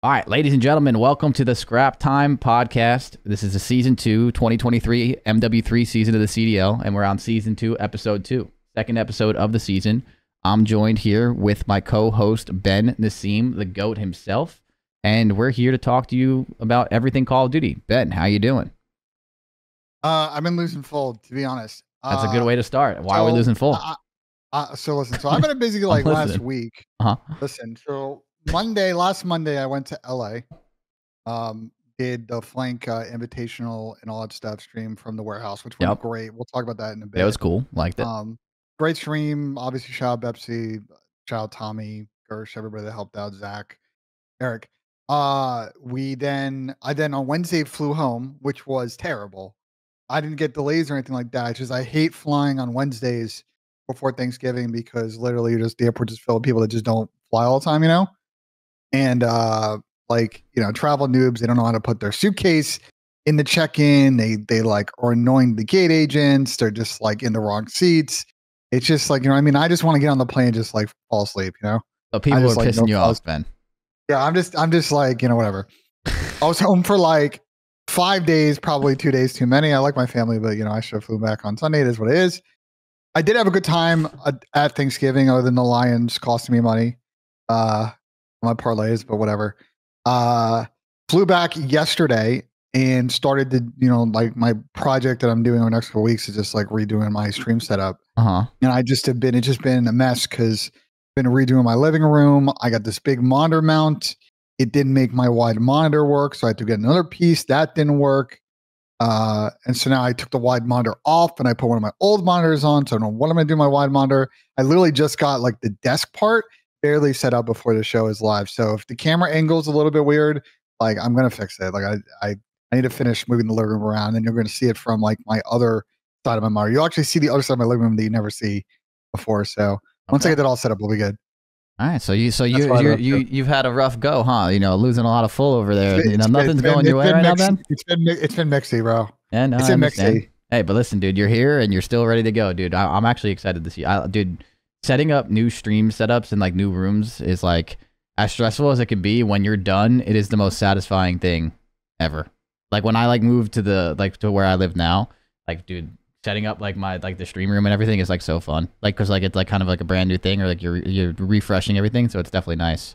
All right, ladies and gentlemen, welcome to the Scrap Time podcast. This is the season 2, 2023 MW3 season of the CDL, and we're on season 2, episode 2, second episode of the season. I'm joined here with my co-host Ben Nissim, the GOAT himself, and we're here to talk to you about everything Call of Duty. Ben, how you doing? I've been losing full, to be honest. That's a good way to start. Why are we losing full? Listen, so I've been busy like last week. Listen, so last Monday, I went to LA, did the Flank Invitational and all that stuff stream from the warehouse, which was great. We'll talk about that in a bit. It was cool. Liked it. Great stream. Obviously, shout out Bepsi, shout out Tommy, Gersh, everybody that helped out, Zach, Eric. I then on Wednesday flew home, which was terrible. I didn't get delays or anything like that. It's just I hate flying on Wednesdays before Thanksgiving because literally the airport just filled with people that just don't fly all the time, you know? And travel noobs, they don't know how to put their suitcase in the check-in. They like are annoying the gate agents. They're just like in the wrong seats. It's just like, you know what I mean? I just want to get on the plane and just like fall asleep, you know? So people are pissing you off, Ben. Yeah, I'm just like, you know, whatever. I was home for like 5 days, probably 2 days too many. I like my family, but you know, I should have flew back on Sunday. It is what it is. I did have a good time at Thanksgiving, other than the Lions costing me money. My parlays, but whatever. Flew back yesterday and started to, you know, like my project that I'm doing over the next couple weeks is just like redoing my stream setup. And it's just been a mess because I've been redoing my living room. I got this big monitor mount. It didn't make my wide monitor work, so I had to get another piece. That didn't work. And so now I took the wide monitor off and I put one of my old monitors on. So I don't know what I'm going to do with my wide monitor. I literally just got like the desk part barely set up before the show is live. So if the camera angle is a little bit weird, like I'm going to fix it. Like I need to finish moving the living room around and you're going to see it from like my other side of my monitor. You'll actually see the other side of my living room that you never see before. So once I get that all set up, we'll be good. All right, so you've had a rough go, huh? You know, losing a lot of full over there. Nothing's going your way right now, Ben. It's been mixy, bro. And it's been mixy. Hey, but listen, dude, you're here and you're still ready to go, dude. I'm actually excited to see. Dude, setting up new stream setups and like new rooms is like as stressful as it can be. When you're done, it is the most satisfying thing ever. Like when I like moved to where I live now, like, dude, setting up like the stream room and everything is like so fun. Like, cause like it's like kind of like a brand new thing, or like you're refreshing everything, so it's definitely nice.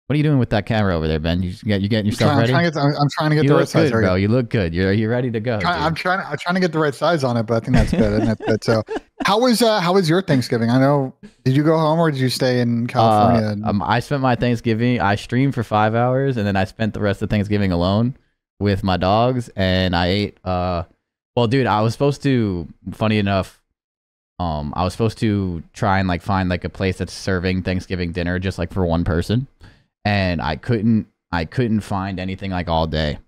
What are you doing with that camera over there, Ben? You getting yourself ready? I'm trying to get the right size, bro. You look good. You're ready to go. I'm trying to get the right size on it, but I think that's good. And that's good. So, how was your Thanksgiving? I know. Did you go home or did you stay in California? I spent my Thanksgiving. I streamed for 5 hours, and then I spent the rest of Thanksgiving alone with my dogs, and I ate. Well, dude, I was supposed to. Funny enough, I was supposed to try and like find like a place that's serving Thanksgiving dinner just like for one person, and I couldn't find anything like all day,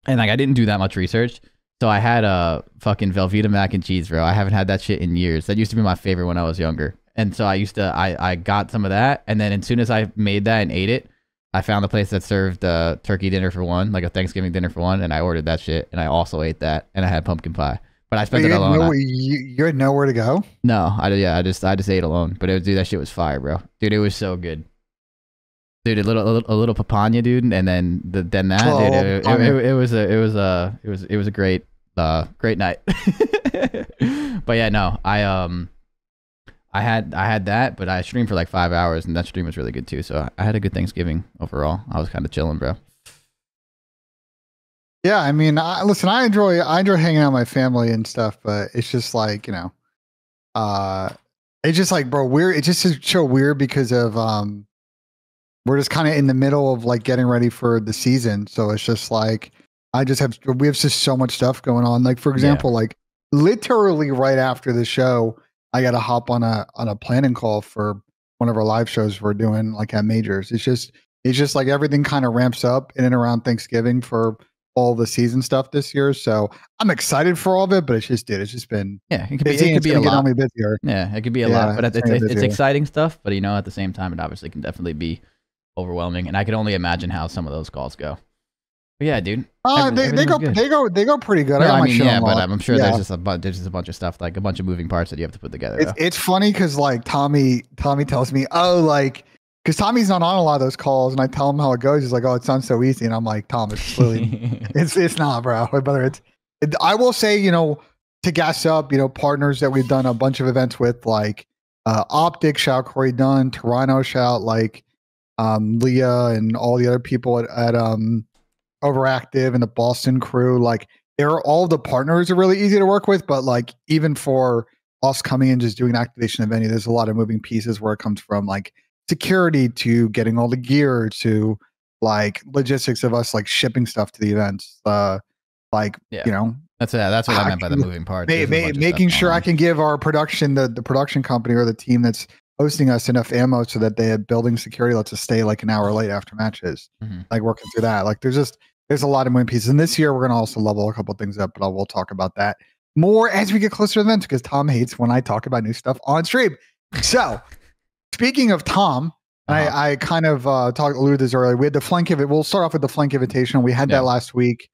and like I didn't do that much research, so I had a fucking Velveeta mac and cheese, bro. I haven't had that shit in years. That used to be my favorite when I was younger, and so I got some of that, and then as soon as I made that and ate it, I found a place that served turkey dinner for one, like a Thanksgiving dinner for one, and I ordered that shit, and I also ate that, and I had pumpkin pie. But I spent it alone. You had nowhere to go? No, I just ate alone. But dude, that shit was fire, bro. Dude, it was so good. Dude, a little papaya, dude, and then that, dude, it was a great night. But yeah, no, I had that, but I streamed for like 5 hours, and that stream was really good too. So I had a good Thanksgiving overall. I was kind of chilling, bro. Yeah, I mean, listen, I enjoy hanging out with my family and stuff, but it's just like, you know, it's just like, bro, it's just so weird because of we're just kind of in the middle of like getting ready for the season, so it's just like we have just so much stuff going on. Like for example, like literally right after the show, I got to hop on a planning call for one of our live shows we're doing like at Majors. It's just like everything kind of ramps up in and around Thanksgiving for all the season stuff this year. So I'm excited for all of it, but it's just been it could be a lot. Busier. Yeah, it could be a lot, but it's exciting stuff. But you know, at the same time, it obviously can definitely be overwhelming, and I can only imagine how some of those calls go. But yeah, dude. They go pretty good. No, I mean, yeah, but I'm sure there's just a bunch of stuff, like a bunch of moving parts that you have to put together. It's funny because like Tommy tells me, oh, like because Tommy's not on a lot of those calls, and I tell him how it goes. He's like, "Oh, it sounds so easy," and I'm like, "Tom, it's really, it's not, bro." But I will say, to gas up, partners that we've done a bunch of events with, like OpTic, shout Corey Dunn, Toronto, shout like Leah and all the other people at Overactive and the Boston crew. Like, all the partners are really easy to work with, but like even for us coming in just doing activation of venue, there's a lot of moving pieces where it comes from like security to getting all the gear to like logistics of us like shipping stuff to the events. That's what I meant by the moving parts. Making sure I can give our production, the production company or the team that's hosting us enough ammo so that they have building security lets us stay like an hour late after matches. Like working through that. Like there's a lot of moving pieces. And this year we're gonna also level a couple of things up, but we'll talk about that more as we get closer to the event because Tom hates when I talk about new stuff on stream. So speaking of Tom, I kind of alluded to this earlier. We had the flank of it. We'll start off with the flank invitation. We had that last week.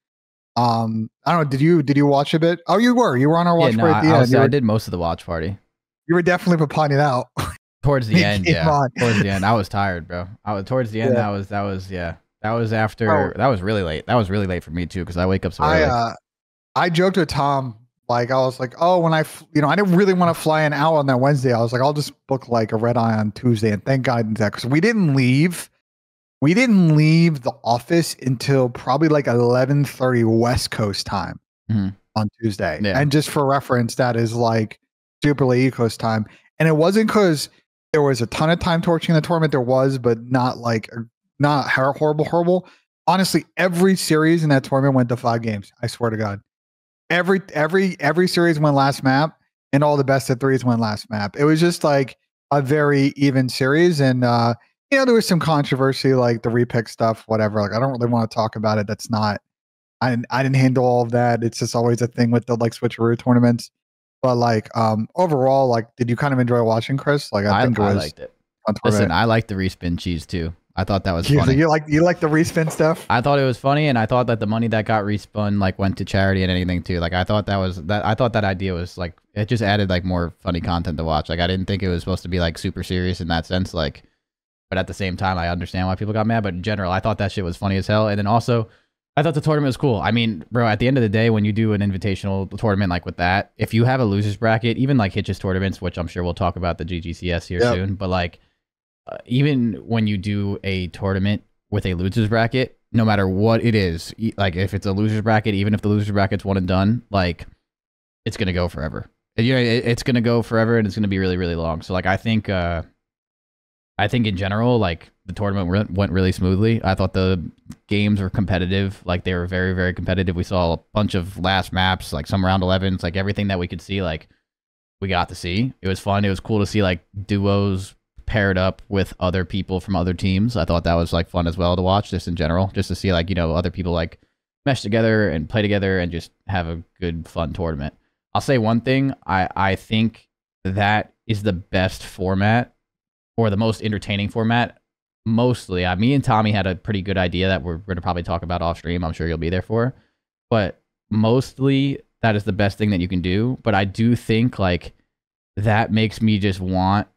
I don't know. Did you watch a bit? Oh, you were on our watch party at the end. I did most of the watch party. You were definitely papaing it out. Towards the end, Towards the end, I was tired, bro. Towards the end, that was after. That was really late. That was really late for me too because I wake up so early. I joked with Tom. Like I was like, oh, when I didn't really want to fly an hour on that Wednesday. I was like, I'll just book like a red eye on Tuesday, and thank God that because we didn't leave the office until probably like 11:30 West Coast time on Tuesday. Yeah. And just for reference, that is like super late East Coast time. And it wasn't because there was a ton of time torching the tournament. There was, but not horrible. Honestly, every series in that tournament went to 5 games. I swear to God. Every series went last map, and all the best of 3s went last map. It was just like a very even series, and there was some controversy, like the repick stuff, whatever. Like I don't really want to talk about it. That's not. I didn't handle all of that. It's just always a thing with the like switcheroo tournaments. But like overall, like, did you kind of enjoy watching, Chris? Like I liked it. Listen, I liked the respin cheese too. I thought that was funny. You like the respin stuff? I thought it was funny, and I thought that the money that got respun like went to charity and anything too. Like I thought I thought that idea was like it just added like more funny content to watch. Like I didn't think it was supposed to be like super serious in that sense. Like, but at the same time, I understand why people got mad. But in general, I thought that shit was funny as hell. And then also, I thought the tournament was cool. I mean, bro, at the end of the day, when you do an invitational tournament like with that, if you have a losers bracket, even like Hitch's tournaments, which I'm sure we'll talk about the GGCS here soon, but like even when you do a tournament with a losers bracket, no matter what it is, like if it's a losers bracket, even if the losers bracket's one and done, like it's gonna go forever. It's gonna go forever, and it's gonna be really, really long. So like I think in general, like the tournament went really smoothly. I thought the games were competitive. Like they were very, very competitive. We saw a bunch of last maps, like some round 11s, like everything that we could see, like we got to see. It was fun. It was cool to see like duos paired up with other people from other teams. I thought that was like fun as well to watch, just in general, just to see like, other people like mesh together and play together and just have a good, fun tournament. I'll say one thing. I think that is the best format, or the most entertaining format. Mostly, me and Tommy had a pretty good idea that we're going to probably talk about off stream. I'm sure you'll be there for, but mostly that is the best thing that you can do. But I do think like that makes me just want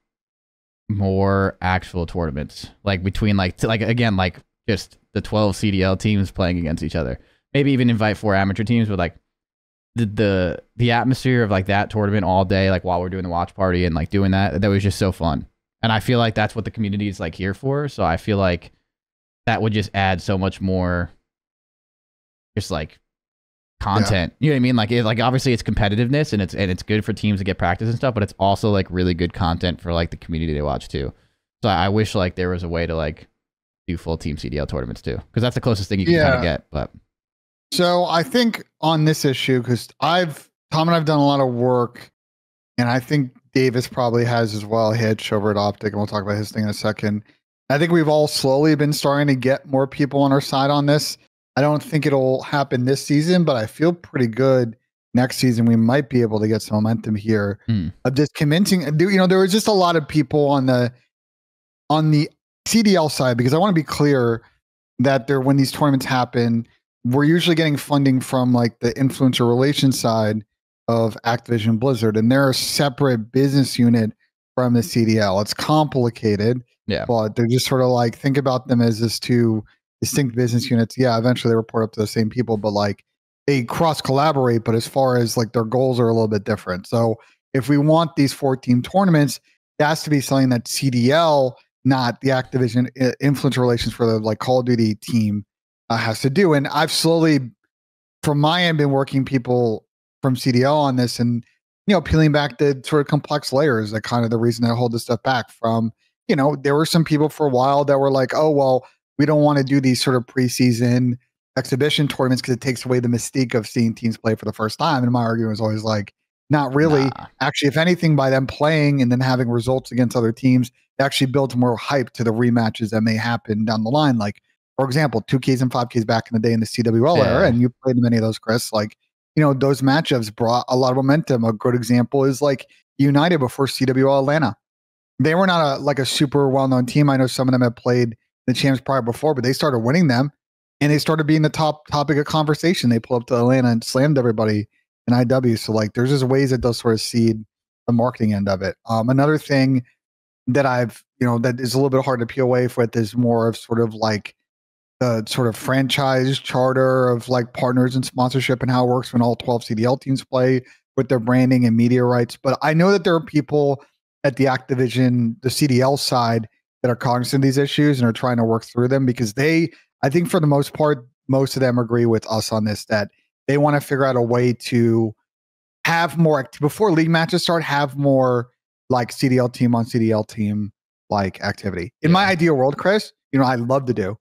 more actual tournaments, like between again, like just the 12 CDL teams playing against each other. Maybe even invite 4 amateur teams, but like the atmosphere of like that tournament all day, like while we're doing the watch party and like doing that was just so fun. And I feel like that's what the community is like here for. So I feel like that would just add so much more just like content. Yeah. You know what I mean? Like obviously it's competitiveness and it's good for teams to get practice and stuff, but it's also like really good content for like the community to watch too. So I wish like there was a way to like do full team CDL tournaments too, because that's the closest thing you can kind of get. But so I think on this issue, because Tom and I've done a lot of work, and I think Davis probably has as well, Hitch over at OpTic, and we'll talk about his thing in a second. I think we've all slowly been starting to get more people on our side on this. I don't think it'll happen this season, but I feel pretty good next season we might be able to get some momentum here of just convincing. There was just a lot of people on the CDL side, because I want to be clear that when these tournaments happen, we're usually getting funding from like the influencer relations side of Activision Blizzard, and they're a separate business unit from the CDL. It's complicated, Yeah. but they're just sort of like, think about them as just two distinct business units. Yeah, eventually they report up to the same people, but like they cross collaborate, but as far as like their goals are a little bit different. So if we want these 4-team tournaments, it has to be something that CDL, not the Activision influence relations for the like Call of Duty team, has to do. And I've slowly, from my end, been working people from CDL on this, and peeling back the sort of complex layers that kind of the reason I hold this stuff back from. There were some people for a while that were like, oh well, we don't want to do these sort of preseason exhibition tournaments because it takes away the mystique of seeing teams play for the first time. And my argument was always like, not really. Nah. Actually, if anything, by them playing and then having results against other teams, it actually builds more hype to the rematches that may happen down the line. Like, for example, 2Ks and 5Ks back in the day in the CWL era, and you played many of those, Chris. Like, those matchups brought a lot of momentum. A good example is like United before CWL Atlanta. They were not a super well-known team. I know some of them have played the champs prior before, but they started winning them, and they started being the top topic of conversation. They pulled up to Atlanta and slammed everybody in IW. So like, there's just ways that they'll sort of seed the marketing end of it. Another thing that I've, that is a little bit hard to peel away with is more of sort of like the sort of franchise charter of like partners and sponsorship and how it works when all 12 CDL teams play with their branding and media rights. But I know that there are people at the Activision, the CDL side, that are cognizant of these issues and are trying to work through them, because I think for the most part, most of them agree with us on this, that they want to figure out a way to have more, before league matches start, have more like CDL team on CDL team like activity. In my ideal world, Chris, I'd love to do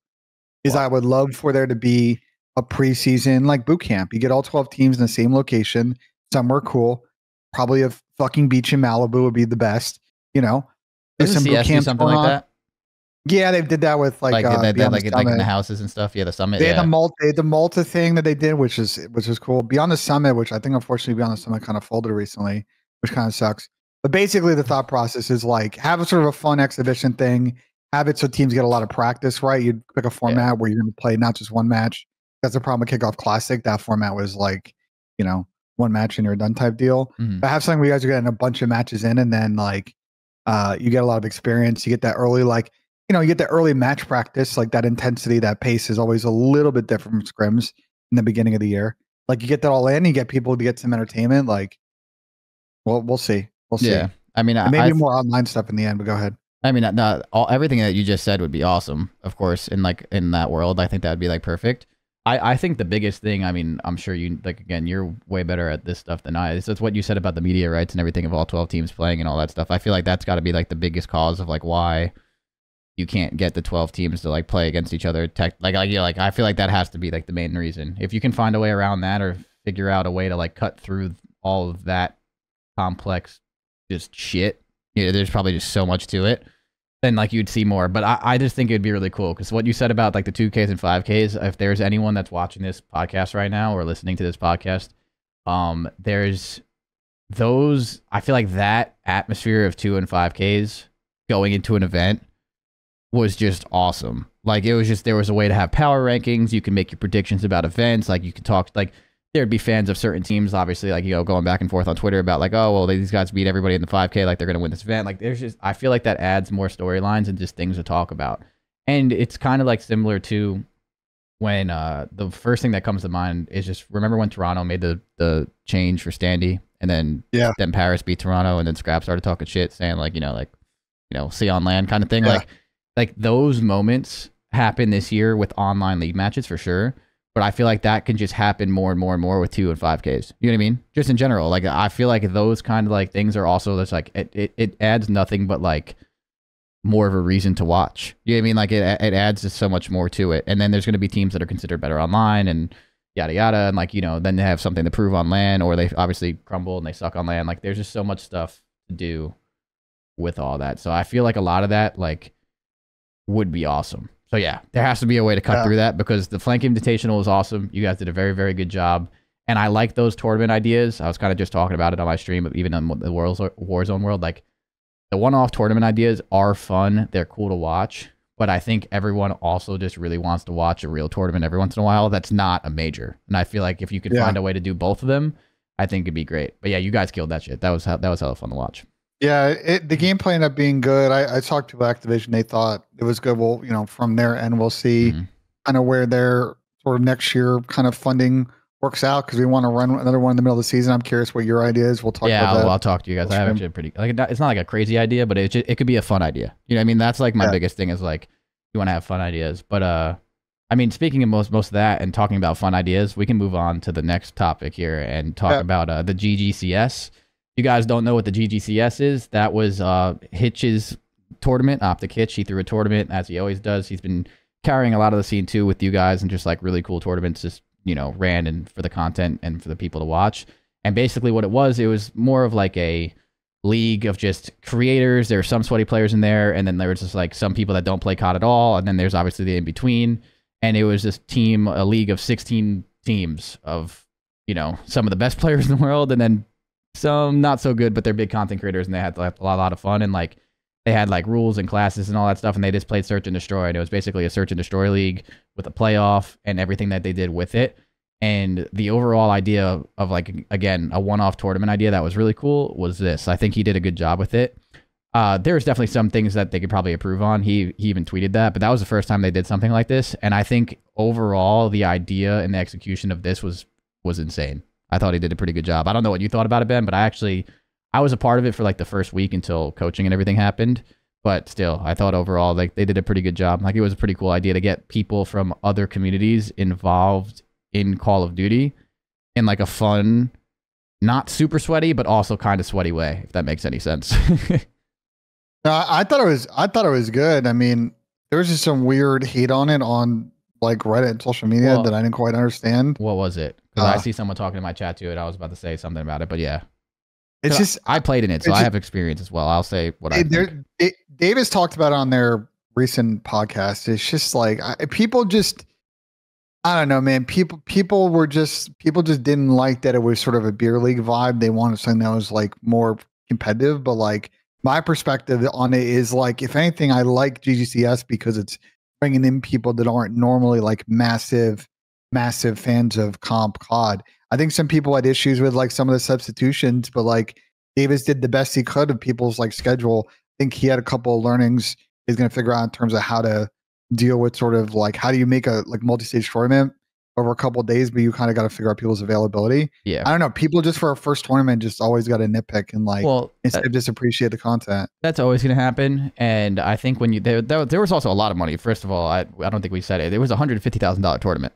is I would love for there to be a preseason like boot camp. You get all 12 teams in the same location, somewhere cool, probably a fucking beach in Malibu would be the best. There's some boot camps, something like that. Yeah, they did that with like in the houses and stuff. Yeah, the Summit. They had the Malta thing that they did, which is cool. Beyond the Summit, which I think unfortunately Beyond the Summit kind of folded recently, which kind of sucks. But basically, the thought process is like have a sort of a fun exhibition thing, have it so teams get a lot of practice. Right, you'd pick a format where you're going to play not just one match. That's the problem with Kickoff Classic. That format was like, one match and you're done type deal. Mm-hmm. But have something where you guys are getting a bunch of matches in, and then like you get a lot of experience. You get that early you get the early match practice, like that intensity, that pace is always a little bit different from scrims in the beginning of the year. Like you get that all in, you get people to get some entertainment. Like, well, we'll see. We'll see. Yeah. I mean, maybe more online stuff in the end, but go ahead. I mean, everything that you just said would be awesome, of course, in that world. I think that would be like perfect. I think the biggest thing, I mean, I'm sure you, like, again, you're way better at this stuff than I. It's what you said about the media rights and everything of all 12 teams playing and all that stuff. I feel like that's got to be like the biggest cause of like why you can't get the 12 teams to like play against each other. I feel like that has to be like the main reason. If you can find a way around that or figure out a way to like cut through all of that complex just shit, there's probably just so much to it, then like you'd see more. But I just think it'd be really cool, because what you said about like the 2Ks and 5Ks, if there's anyone that's watching this podcast right now or listening to this podcast, there's those, I feel like that atmosphere of 2 and 5Ks going into an event was just awesome. Like it was just, there was a way to have power rankings. You can make your predictions about events. Like you could talk, like there'd be fans of certain teams, obviously, like, going back and forth on Twitter about like, oh, well, these guys beat everybody in the 5K. Like they're going to win this event. Like there's just, I feel like that adds more storylines and just things to talk about. And it's kind of like similar to when the first thing that comes to mind is just remember when Toronto made the change for Standy, and then Paris beat Toronto, and then Scrap started talking shit saying like, see on land kind of thing. Yeah. Like those moments happen this year with online league matches for sure. But I feel like that can just happen more and more and more with 2 and 5Ks. You know what I mean? Just in general. Like I feel like those kind of like things are also just like it adds nothing but like more of a reason to watch. You know what I mean? Like it adds just so much more to it. And then there's going to be teams that are considered better online and yada yada, and like, then they have something to prove on LAN, or they obviously crumble and they suck on LAN. Like there's just so much stuff to do with all that. So I feel like a lot of that like would be awesome. So yeah, there has to be a way to cut through that, because the Flank Invitational is awesome. You guys did a very, very good job. And I like those tournament ideas. I was kind of just talking about it on my stream, even on the Warzone world. Like the one-off tournament ideas are fun. They're cool to watch. But I think everyone also just really wants to watch a real tournament every once in a while. That's not a major. And I feel like if you could find a way to do both of them, I think it'd be great. But yeah, you guys killed that shit. That was hella fun to watch. Yeah, the gameplay ended up being good. I talked to Activision; they thought it was good. Well, from their end, we'll see kind of where their sort of next year kind of funding works out because we want to run another one in the middle of the season. I'm curious what your idea is. We'll talk about that. I'll talk to you guys. I have actually pretty like it's not like a crazy idea, but it could be a fun idea. You know what I mean? That's like my biggest thing is like you want to have fun ideas. But I mean, speaking of most of that and talking about fun ideas, we can move on to the next topic here and talk about the GGCS. You guys don't know what the GGCS is. That was Hitch's tournament, OpTic Hitch. He threw a tournament as he always does. He's been carrying a lot of the scene too with you guys and just like really cool tournaments, just ran and for the content and for the people to watch. And basically what it was more of like a league of just creators. There are some sweaty players in there, and then there was just like some people that don't play COD at all, and then there's obviously the in between. And it was this a league of 16 teams of some of the best players in the world, and then some not so good, but they're big content creators, and they had like a lot of fun, and like they had like rules and classes and all that stuff, and they just played search and destroy, and it was basically a search and destroy league with a playoff and everything that they did with it. And the overall idea of like, again, a one-off tournament idea that was really cool was this. I think he did a good job with it. There's definitely some things that they could probably improve on. He even tweeted that, but that was the first time they did something like this. And I think overall the idea and the execution of this was insane. I thought he did a pretty good job. I don't know what you thought about it, Ben, but I was a part of it for like the first week until coaching and everything happened. But still, I thought overall like they did a pretty good job. Like it was a pretty cool idea to get people from other communities involved in Call of Duty in like a fun, not super sweaty, but also kind of sweaty way, if that makes any sense. I thought it was good. I mean, there was just some weird hate on it on like Reddit and social media that I didn't quite understand. What was it? Because I see someone talking in my chat to it. I was about to say something about it, but yeah. It's just I played in it, so I have experience as well. I'll say what I think. Davis talked about it on their recent podcast. It's just like people just, I don't know, man. People just didn't like that it was sort of a beer league vibe. They wanted something that was like more competitive. But like my perspective on it is like, if anything, I like GGCS because it's bringing in people that aren't normally like massive fans of comp COD. I think some people had issues with like some of the substitutions, but like Davis did the best he could of people's like schedule. I think he had a couple of learnings he's going to figure out in terms of how to deal with sort of like, how do you make a like multi-stage tournament over a couple of days, but you kind of got to figure out people's availability. Yeah. I don't know. People just for a first tournament just always got to nitpick and like instead of just appreciate the content. That's always going to happen. And I think when there was also a lot of money. First of all, I don't think we said it. It was $150,000 tournament.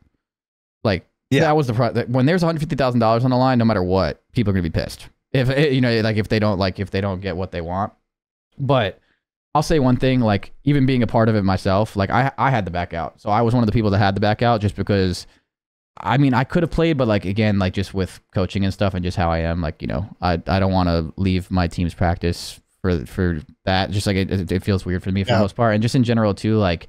Like, that was when there's $150,000 on the line, no matter what, people are going to be pissed. If if they don't get what they want. But I'll say one thing, like even being a part of it myself, like I had to back out. So I was one of the people that had to back out just because, I mean, I could have played, but like, again, like just with coaching and stuff and just how I am, like, I don't want to leave my team's practice for that. Just like it feels weird for me for the most part. And just in general too, like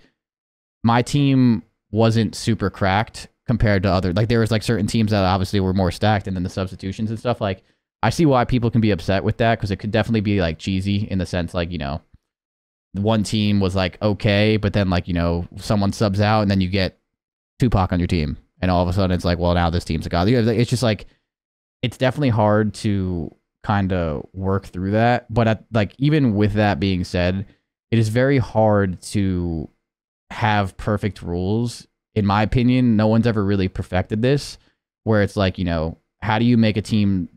my team wasn't super cracked compared to other, like there was like certain teams that obviously were more stacked, and then the substitutions and stuff. Like I see why people can be upset with that, because it could definitely be like cheesy in the sense like, one team was like okay, but then like someone subs out and then you get Tupac on your team, and all of a sudden it's like, well, now this team's a god. It's just like, it's definitely hard to kind of work through that. But like even with that being said, it is very hard to have perfect rules. In my opinion, no one's ever really perfected this, where it's like, how do you make a team,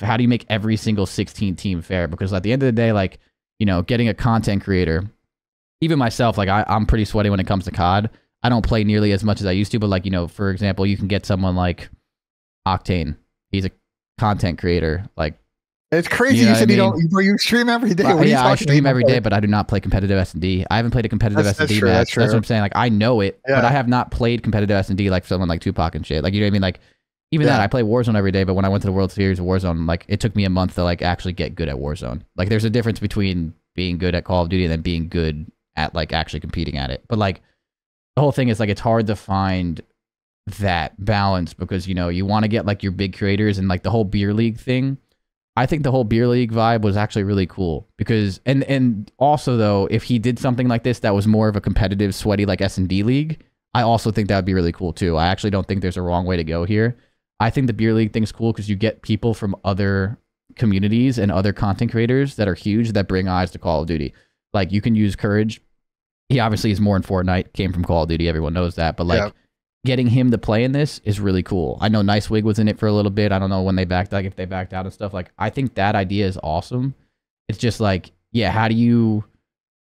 how do you make every single 16 team fair? Because at the end of the day, like, getting a content creator, even myself, like I'm pretty sweaty when it comes to COD. I don't play nearly as much as I used to, but like, for example, you can get someone like Octane. He's a content creator. Like, it's crazy. You said you stream every day. Yeah, I stream every day, but I do not play competitive S&D. I haven't played a competitive S&D match. That's what I'm saying. Like, I know it, but I have not played competitive S&D like someone like Tupac and shit. Like, you know what I mean? Like, even that, I play Warzone every day, but when I went to the World Series of Warzone, like, it took me a month to like actually get good at Warzone. Like, there's a difference between being good at Call of Duty and then being good at like actually competing at it. But like, the whole thing is like, it's hard to find that balance, because you want to get like your big creators, and like the whole beer league thing. I think the whole beer league vibe was actually really cool, because and also though, if he did something like this that was more of a competitive, sweaty like S&D league, I also think that would be really cool too. I actually don't think there's a wrong way to go here. I think the beer league thing's cool because you get people from other communities and other content creators that are huge that bring eyes to Call of Duty. Like you can use Courage. He obviously is more in Fortnite, came from Call of Duty, everyone knows that, but like getting him to play in this is really cool. I know Nice Wig was in it for a little bit. I don't know when they backed, like if they backed out and stuff. Like I think that idea is awesome. It's just like, yeah, how do you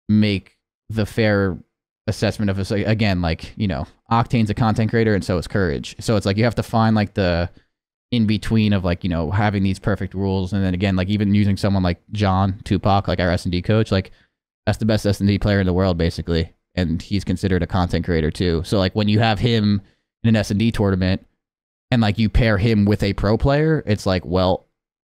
make the fair assessment of us? Again, like, you know, Octane's a content creator and so is Courage. So it's like you have to find like the in between of like, you know, having these perfect rules. And then again, like even using someone like John Tupac, like our S&D coach, like that's the best S&D player in the world, basically. And he's considered a content creator too. So like when you have him in an S&D tournament and like you pair him with a pro player, it's like, well,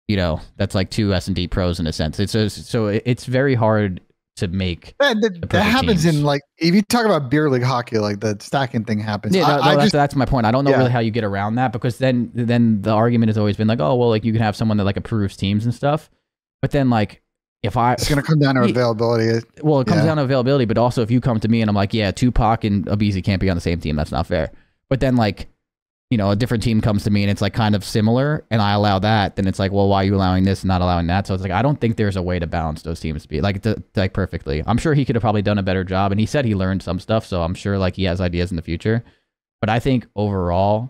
you know, that's like two S&D pros in a sense. It's very hard to make. That happens teams. In like, if you talk about beer league hockey, like the stacking thing happens. Yeah, that's my point. I don't know really how you get around that, because then the argument has always been like, oh, well, like you can have someone that like approves teams and stuff. But then like, it's going to come down to availability. Well, it comes down to availability, but also if you come to me and I'm like, yeah, Tupac and Abizi can't be on the same team, that's not fair. But then like, you know, a different team comes to me and it's like kind of similar and I allow that, then it's like, well, why are you allowing this and not allowing that? So it's like, I don't think there's a way to balance those teams to be like perfectly. I'm sure he could have probably done a better job, and he said he learned some stuff, so I'm sure like he has ideas in the future. But I think overall,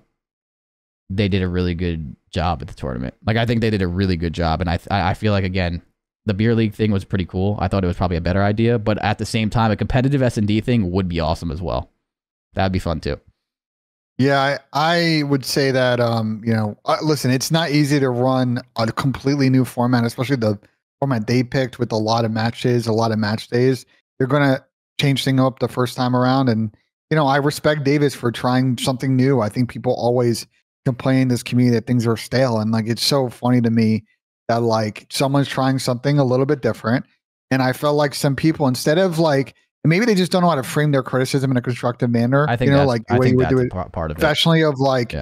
they did a really good job at the tournament. Like I think they did a really good job, and I feel like, again, the beer league thing was pretty cool. I thought it was probably a better idea, but at the same time, a competitive S&D thing would be awesome as well. That'd be fun too. Yeah, I would say that, you know, listen, it's not easy to run a completely new format, especially the format they picked with a lot of matches, a lot of match days. They're going to change things up the first time around. And, you know, I respect Davis for trying something new. I think people always complain in this community that things are stale. And like, it's so funny to me that like someone's trying something a little bit different. And I felt like some people, instead of like, maybe they just don't know how to frame their criticism in a constructive manner. I think, you know, like the way you would do it part of professionally, of like,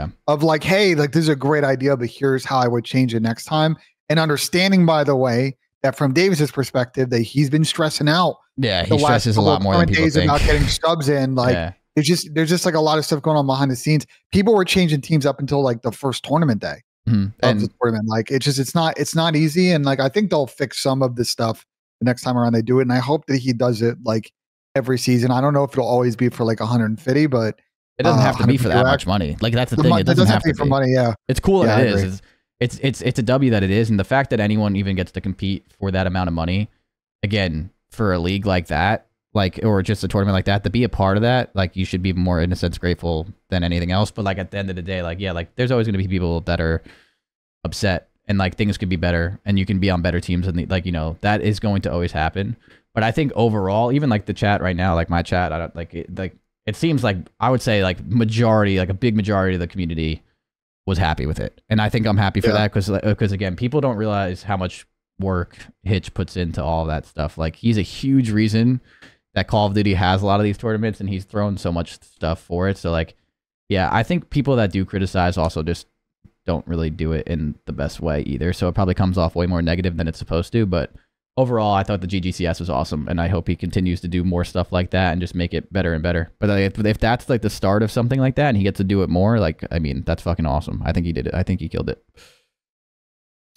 hey, like this is a great idea, but here's how I would change it next time. And understanding, by the way, that from Davis's perspective, that he's been stressing out. Yeah, he stresses a lot more than people think. About getting subs in, like there's just like a lot of stuff going on behind the scenes. People were changing teams up until like the first tournament day. Of the tournament. Like it's not easy, and like I think they'll fix some of this stuff the next time around they do it, and I hope that he does it like every season. I don't know if it'll always be for like 150, but it doesn't have to be for that much money. Like that's the thing. It doesn't have to be for money. Yeah, it's cool that it is. It's a W that it is, and the fact that anyone even gets to compete for that amount of money, again, for a league like that, like, or just a tournament like that, to be a part of that, like you should be more in a sense grateful than anything else. But like at the end of the day, like, yeah, like there's always going to be people that are upset, and like things could be better, and you can be on better teams, and like, you know, that is going to always happen. But I think overall, even like the chat right now, like my chat, I don't like it seems like, I would say like majority, like a big majority of the community was happy with it. And I think I'm happy for that, because again, people don't realize how much work Hitch puts into all that stuff. Like he's a huge reason that Call of Duty has a lot of these tournaments, and he's thrown so much stuff for it. So like, yeah, I think people that do criticize also just don't really do it in the best way either. So it probably comes off way more negative than it's supposed to. But overall, I thought the GGCS was awesome, and I hope he continues to do more stuff like that and just make it better and better. But if that's like the start of something like that and he gets to do it more, like, I mean, that's fucking awesome. I think he did it. I think he killed it.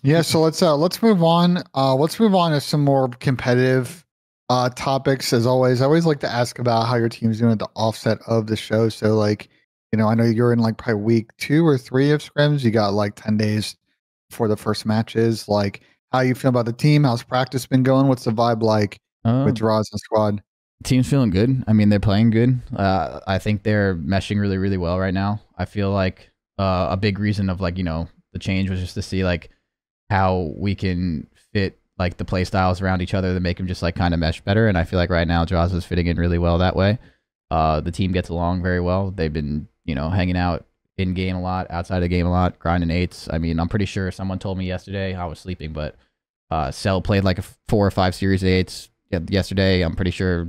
Yeah, so let's move on. Let's move on to some more competitive topics. As always, I always like to ask about how your team's doing at the offset of the show. So like, you know, I know you're in like probably week 2 or 3 of scrims. You got like 10 days before the first matches. Like, how you feel about the team? How's practice been going? What's the vibe like with Draws and squad? Team's feeling good. I mean, they're playing good. I think they're meshing really, really well right now. I feel like a big reason of like, you know, the change was just to see like how we can fit like the play styles around each other to make them just like kind of mesh better. And I feel like right now Draws is fitting in really well that way. The team gets along very well. They've been, you know, hanging out in game a lot, outside of the game a lot, grinding 8s. I mean, I'm pretty sure someone told me yesterday, I was sleeping, but Cell played like 4 or 5 series 8s yesterday. I'm pretty sure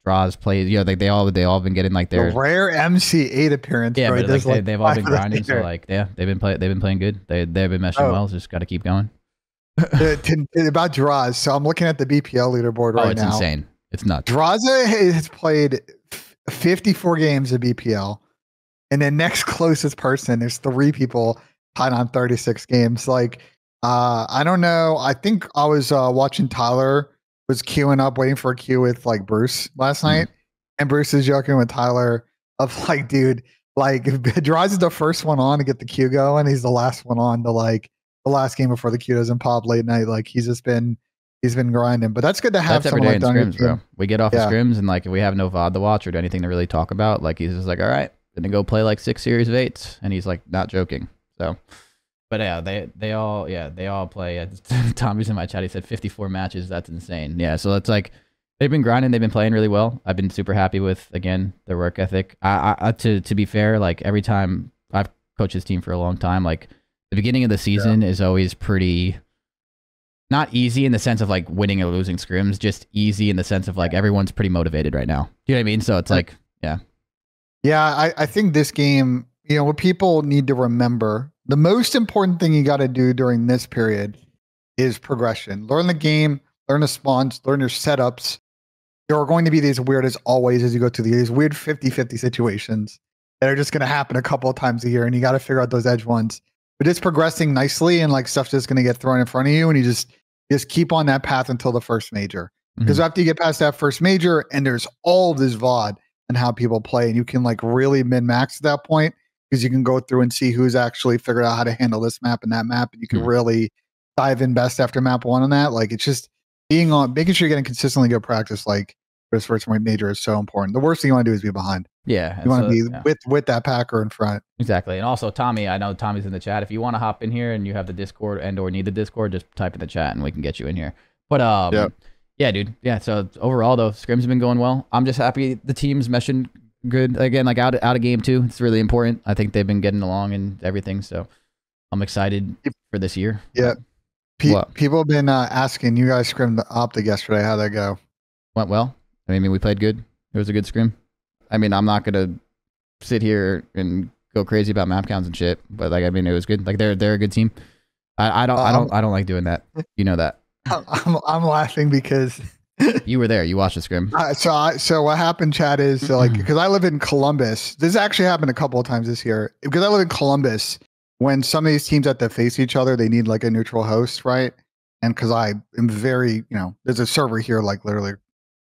Draws played, you know, like they all been getting like their rare MC8 appearance. Yeah, bro. but like they've all been grinding. So like, yeah, they've been playing good. They've been meshing well. Just got to keep going. About Draws, so I'm looking at the BPL leaderboard right now. It's insane. It's nuts. Draza has played 54 games of BPL. And then next closest person, there's 3 people tied on 36 games. Like, I don't know. I think I was watching Tyler was queuing up, waiting for a queue with like Bruce last night, and Bruce is joking with Tyler of like, dude, like Dries is the first one on to get the queue going. He's the last one on to like the last game before the queue doesn't pop late night. Like he's been grinding. But that's good to have That's every someone day like in Scrims, bro. We get off of Scrims, and like if we have no VOD to watch or anything to really talk about, like he's just like, all right, gonna go play like 6 series of 8s, and he's like not joking. So, but yeah, they all play. Tommy's in my chat. He said 54 matches. That's insane. Yeah, so it's like they've been grinding. They've been playing really well. I've been super happy with, again, their work ethic. To be fair, like every time I've coached this team for a long time, like the beginning of the season is always pretty not easy in the sense of like winning or losing scrims, just easy in the sense of like everyone's pretty motivated right now. You know what I mean? So it's like, yeah. Yeah, I think this game, you know, what people need to remember, the most important thing you got to do during this period is progression. Learn the game, learn the spawns, learn your setups. There are going to be these weird, as always, as you go through these weird 50-50 situations that are just going to happen a couple of times a year, and you got to figure out those edge ones. But it's progressing nicely, and like stuff's just going to get thrown in front of you, and you just keep on that path until the first major. Because after you get past that first major, and there's all this VOD and how people play, and you can like really min-max at that point, because you can go through and see who's actually figured out how to handle this map and that map, and you can really dive in best after map 1 on that. Like it's just making sure you're getting consistently good practice. Like this first major is so important. The worst thing you want to do is be behind. Yeah, you want to be with that packer in front. Exactly. And also, Tommy, I know Tommy's in the chat. If you want to hop in here and you have the Discord and or need the Discord, just type in the chat and we can get you in here. But yeah, dude. Yeah. So overall, though, scrims have been going well. I'm just happy the team's meshing good. Again, like out of game too. It's really important. I think they've been getting along and everything. So I'm excited for this year. Yeah. People have been asking you guys scrimmed the OpTic yesterday. How'd that go? Went well. I mean, we played good. It was a good scrim. I mean, I'm not gonna sit here and go crazy about map counts and shit, but like, I mean, it was good. Like they're a good team. I don't like doing that. You know that. I'm laughing because you were there. You watched the scrim. So what happened, Chad, is like, because I live in Columbus. This actually happened a couple of times this year. Because I live in Columbus, when some of these teams have to face each other, they need like a neutral host, right? And because I am very, you know, there's a server here, like literally,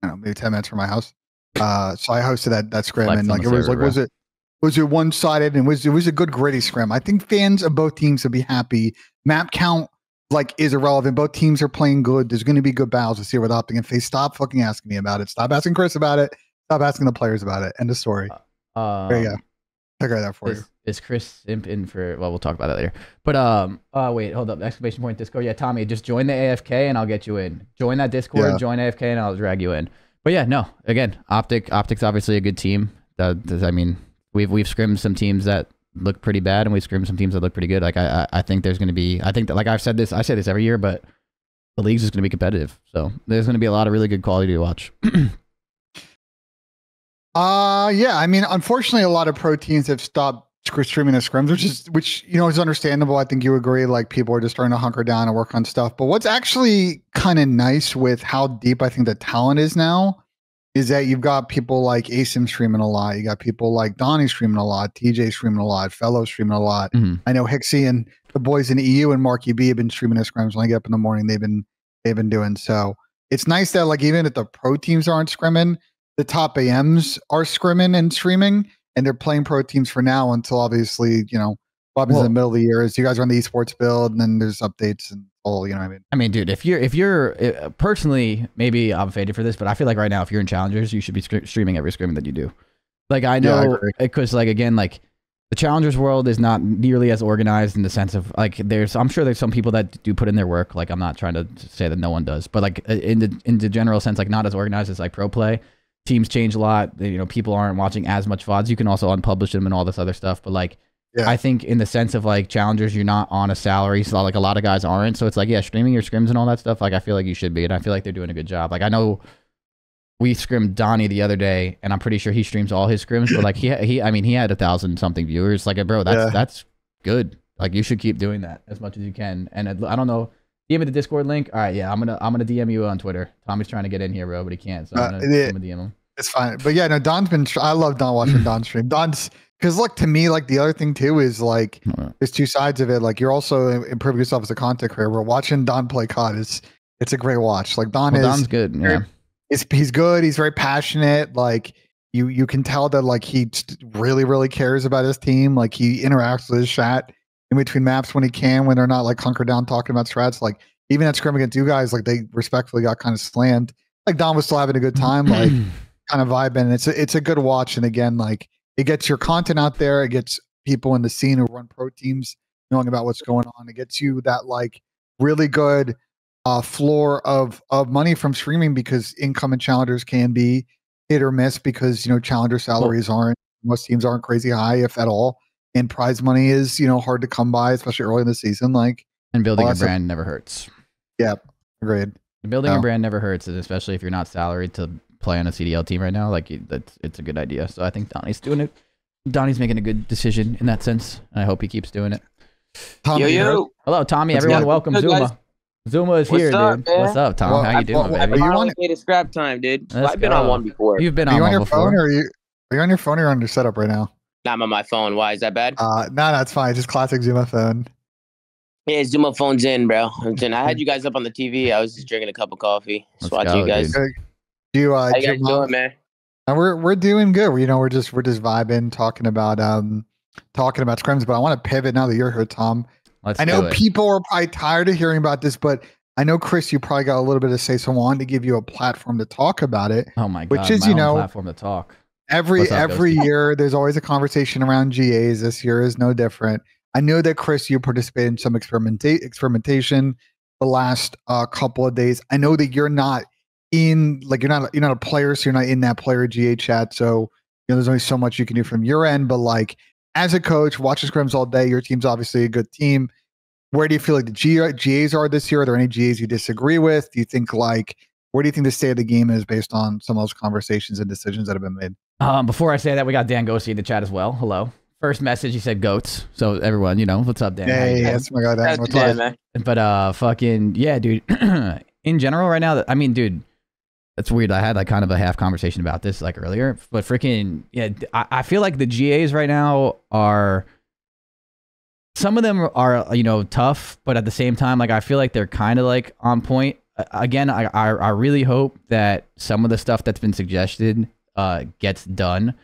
I don't know, maybe 10 minutes from my house. So I hosted that scrim, and like it was like, was it one-sided, and it was a good gritty scrim. I think fans of both teams would be happy. Map count like is irrelevant. Both teams are playing good. There's going to be good battles this year with OpTic and FaZe. Stop fucking asking me about it. Stop asking Chris about it. Stop asking the players about it. End of story. There you go. Take care of that for you. Is Chris Imp in for? Well, we'll talk about that later. But wait, hold up! Exclamation point Discord. Yeah, Tommy, just join the AFK and I'll get you in. Join that Discord. Yeah. Join AFK and I'll drag you in. But yeah, no. Again, OpTic's obviously a good team. I mean, we've scrimmed some teams that look pretty bad, and we've scrimmed some teams that look pretty good. Like I think there's going to be. I think that, like I say this every year, but the league's just going to be competitive. So there's going to be a lot of really good quality to watch. Yeah. I mean, unfortunately, a lot of pro teams have stopped streaming the scrims, which you know is understandable. I think you agree. Like people are just trying to hunker down and work on stuff. But what's actually kind of nice with how deep I think the talent is now is that you've got people like Asim streaming a lot. You got people like Donnie streaming a lot, TJ streaming a lot, Fellow streaming a lot. I know Hixie and the boys in EU and Marky B have been streaming their scrims. When I get up in the morning, they've been doing so. It's nice that like even if the pro teams aren't scrimming, the top AMs are scrimming and streaming, and they're playing pro teams for now until obviously, you know, what happens in the middle of the year is you guys are on the esports build, and then there's updates and all, you know what I mean? I mean, dude, if you're personally, maybe I'm faded for this, but I feel like right now, if you're in challengers, you should be streaming every scrim that you do. Like I know, because like again, like the challengers world is not nearly as organized in the sense of like I'm sure there's some people that do put in their work. Like I'm not trying to say that no one does, but like in the general sense, like not as organized as like pro play. Teams change a lot. You know, people aren't watching as much VODs. You can also unpublish them and all this other stuff. But like, I think in the sense of like challengers, you're not on a salary. So like a lot of guys aren't. So it's like, yeah, streaming your scrims and all that stuff. Like I feel like you should be. And I feel like they're doing a good job. Like I know we scrimmed Donnie the other day, and I'm pretty sure he streams all his scrims. But like I mean, he had 1,000 something viewers. Like, bro, that's good. Like you should keep doing that as much as you can. And I don't know. DM me the Discord link. All right, yeah, I'm gonna DM you on Twitter. Tommy's trying to get in here, bro, but he can't. So I'm gonna DM him. It's fine. But yeah, no, Don's been. I love Don watching Don stream. Don's Because look, to me, like the other thing too is like there's two sides of it. Like you're also improving yourself as a content creator. We're watching Don play COD. It's a great watch. Like Don's good. Yeah, he's good. He's very passionate. Like you can tell that like he really cares about his team. Like he interacts with his chat in between maps when he can, when they're not like hunkered down talking about strats. Like even at scrim against you guys, like they respectfully got kind of slammed. Like Don was still having a good time, like kind of vibing. It's a good watch. And again, like it gets your content out there. It gets people in the scene who run pro teams knowing about what's going on. It gets you that like really good floor of money from streaming, because income and challengers can be hit or miss, because challenger salaries aren't, most teams aren't crazy high, if at all, and prize money is hard to come by, especially early in the season. Like, and building a brand never hurts. Yeah, agreed. Building a brand never hurts, and especially if you're not salaried to play on a CDL team right now, like it's a good idea. So I think Donnie's doing it. Donnie's making a good decision in that sense, and I hope he keeps doing it. Tommy, yo. Hello, Tommy. Everyone, welcome. Zuma. Guys. Zuma is here, dude. Man? What's up, Tom? Well, how you doing, baby? Are you on a scrap time, dude? I've been on one before. You've been on one your before. Phone, or are you on your phone, or on your setup right now? I'm on my phone. Why is that bad? No, it's fine. Just classic Zuma phone. Yeah, Zuma phone's in, bro. I had you guys up on the TV. I was just drinking a cup of coffee, just watching you guys. How you guys doing, man? We're doing good. We're just vibing, talking about scrims. But I want to pivot now that you're here, Tom. I know people are probably tired of hearing about this, but I know, Chris, you probably got a little bit to say, so I wanted to give you a platform to talk about it. Oh my God, which is platform to talk. Every year, there's always a conversation around GAs. This year is no different. I know that, Chris, you participated in some experimentation the last couple of days. I know that you're not in, like, you're not a player, so you're not in that player GA chat. So there's only so much you can do from your end. But like, as a coach, watching scrims all day, your team's obviously a good team. Where do you feel like the GAs are this year? Are there any GAs you disagree with? Do you think where do you think the state of the game is based on some of those conversations and decisions that have been made? Before I say that, we got Dan Ghosty in the chat as well. Hello. First message, he said goats. So everyone, what's up, Dan? Hey, that's my God. That's Dan, man. But fucking yeah, dude. In general, right now, I mean, dude, that's weird. I had like kind of a half conversation about this like earlier, but freaking yeah, I feel like the GAs right now are. Some of them are, tough, but at the same time, like, I feel like they're kind of like on point. Again, I really hope that some of the stuff that's been suggested gets done.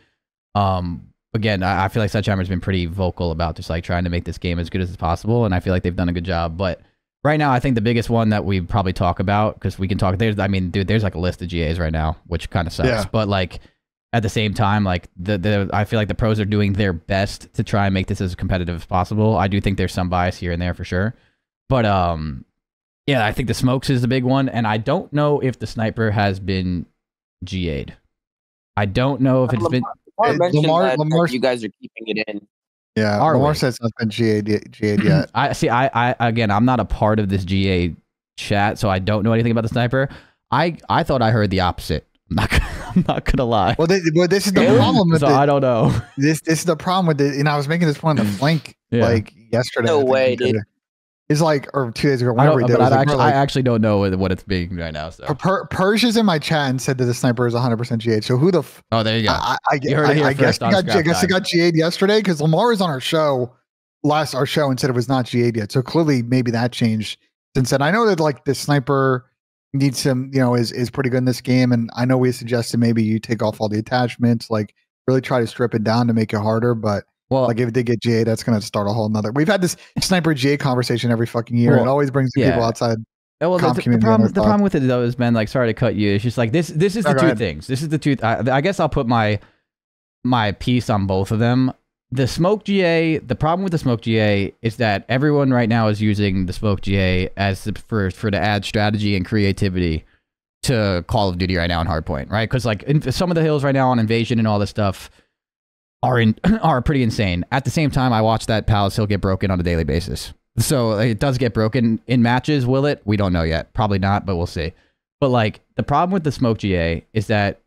Again, I feel like Sledgehammer's been pretty vocal about just like trying to make this game as good as possible, and I feel like they've done a good job. But right now, I think the biggest one that we probably talk about, because we can talk, there's like a list of GAs right now, which kind of sucks. Yeah. But like, at the same time, like I feel like the pros are doing their best to try and make this as competitive as possible. I do think there's some bias here and there for sure, but yeah, I think the smokes is the big one, and I don't know if the sniper has been GA'd. I don't know if it's been. Lamar, you guys are keeping it in. Yeah, Lamar says it's not been GA'd yet. I again, I'm not a part of this GA chat, so I don't know anything about the sniper. I thought I heard the opposite. I'm not gonna lie. Well, this is the problem with I don't know. This is the problem with it. I was making this point on the flank like yesterday. No way, dude. It's like, or 2 days ago, whenever we did. I actually don't know what it's being right now. So Persia's in my chat and said that the sniper is 100% GA. So who the? Oh, there you go. I guess he got GA'd yesterday, because Lamar was on our show and said it was not GA'd yet. So clearly, maybe that changed since then. I know that like the sniper needs some, is pretty good in this game, and I know we suggested maybe you take off all the attachments, like really try to strip it down to make it harder. But like if it did get GA, that's going to start a whole nother. We've had this sniper GA conversation every fucking year. It always brings the people outside. Well, the problem with it though is, Ben, like, sorry to cut you. It's just like this is the two things. This is the two. I guess I'll put my piece on both of them. The smoke GA, the problem with the smoke GA is that everyone right now is using the smoke GA as for to add strategy and creativity to Call of Duty right now in Hardpoint, right? Because like some of the hills right now on Invasion and all this stuff are pretty insane. At the same time, I watch that Palace Hill get broken on a daily basis. So it does get broken in matches. Will it? We don't know yet. Probably not, but we'll see. But like the problem with the smoke GA is that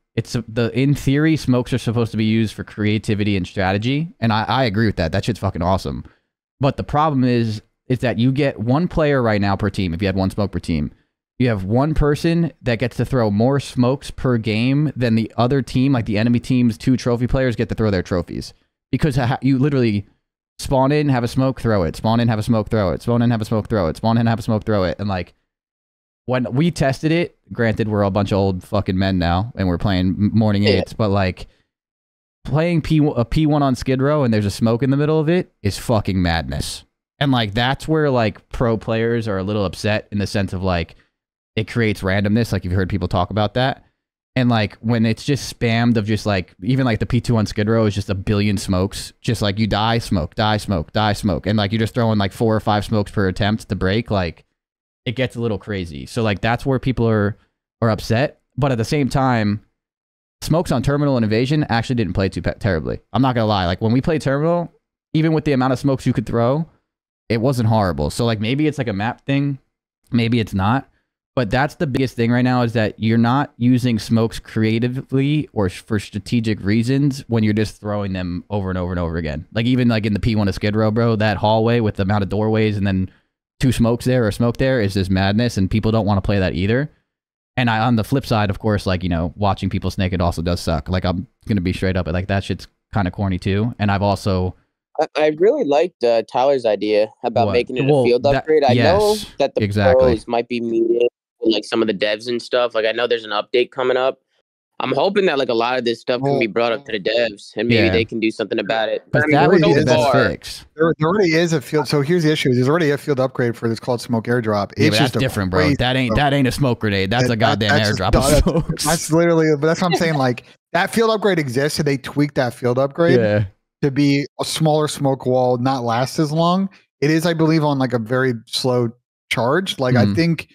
in theory, smokes are supposed to be used for creativity and strategy, and I agree with that. That shit's fucking awesome. But the problem is that you get one player right now per team. If you had one smoke per team, you have one person that gets to throw more smokes per game than the other team, like the enemy team's 2 trophy players get to throw their trophies. because you literally spawn in, have a smoke, throw it. Spawn in, have a smoke, throw it. Spawn in, have a smoke, throw it. Spawn in, have a smoke, throw it. And like when we tested it, granted we're a bunch of old fucking men now and we're playing morning 8s, but like playing a P1 on Skid Row and there's a smoke in the middle of it is fucking madness. And like that's where like pro players are a little upset in the sense of like it creates randomness. Like you've heard people talk about that. And like when it's just spammed of just like even like the P2 on Skid Row is just a billion smokes. Just like you die, smoke, die, smoke, die, smoke. And like you're just throwing like 4 or 5 smokes per attempt to break. Like it gets a little crazy. So like that's where people are upset. But at the same time, smokes on Terminal and Invasion actually didn't play too terribly. I'm not gonna lie. Like when we played Terminal, even with the amount of smokes you could throw, it wasn't horrible. So like maybe it's like a map thing, maybe it's not. But that's the biggest thing right now is that you're not using smokes creatively or for strategic reasons when you're just throwing them over and over and over again. Like even like in the P1 of Skid Row, bro, that hallway with the amount of doorways and then 2 smokes there or smoke there is just madness, and people don't want to play that either. And on the flip side, of course, like, you know, watching people snake it also does suck. Like, I'm going to be straight up. Like, that shit's kind of corny, too. And I've also... I really liked Tyler's idea about making it a field upgrade. I know that the pros might be meeting with, like, some of the devs and stuff. Like, I know there's an update coming up. I'm hoping that, like, a lot of this stuff can be brought up to the devs, and maybe they can do something about it. But that would be the best fix. There already is a field. So here's the issue: there's already a field upgrade for this called Smoke Airdrop. It's just different, bro. That ain't a smoke grenade. That's a goddamn airdrop of smokes. That's literally. But that's what I'm saying. Like that field upgrade exists, and they tweaked that field upgrade to be a smaller smoke wall, not last as long. It is, I believe, on like a very slow charge. Like I think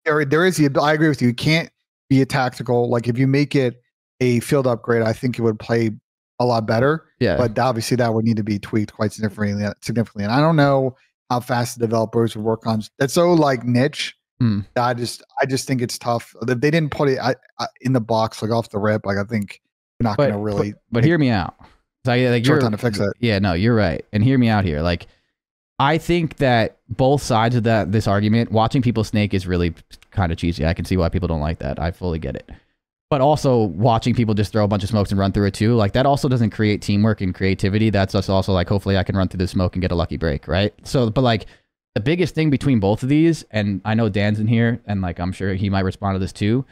there is. I agree with you. You can't be a tactical. Like if you make it a field upgrade, I think it would play a lot better. Yeah. But obviously that would need to be tweaked quite significantly. And I don't know how fast the developers would work on. That's so like niche. That I just think it's tough. If they didn't put it in the box like off the rip, like I think you're not going to really. But hear me out. Like short time to fix it. Yeah, no, you're right. And hear me out here. Like I think that both sides of this argument, watching people snake is really kind of cheesy. I can see why people don't like that. I fully get it. But also watching people just throw a bunch of smokes and run through it too, like that also doesn't create teamwork and creativity. That's us also like, hopefully I can run through the smoke and get a lucky break, right? So, but like the biggest thing between both of these, and I know Dan's in here and like I'm sure he might respond to this too,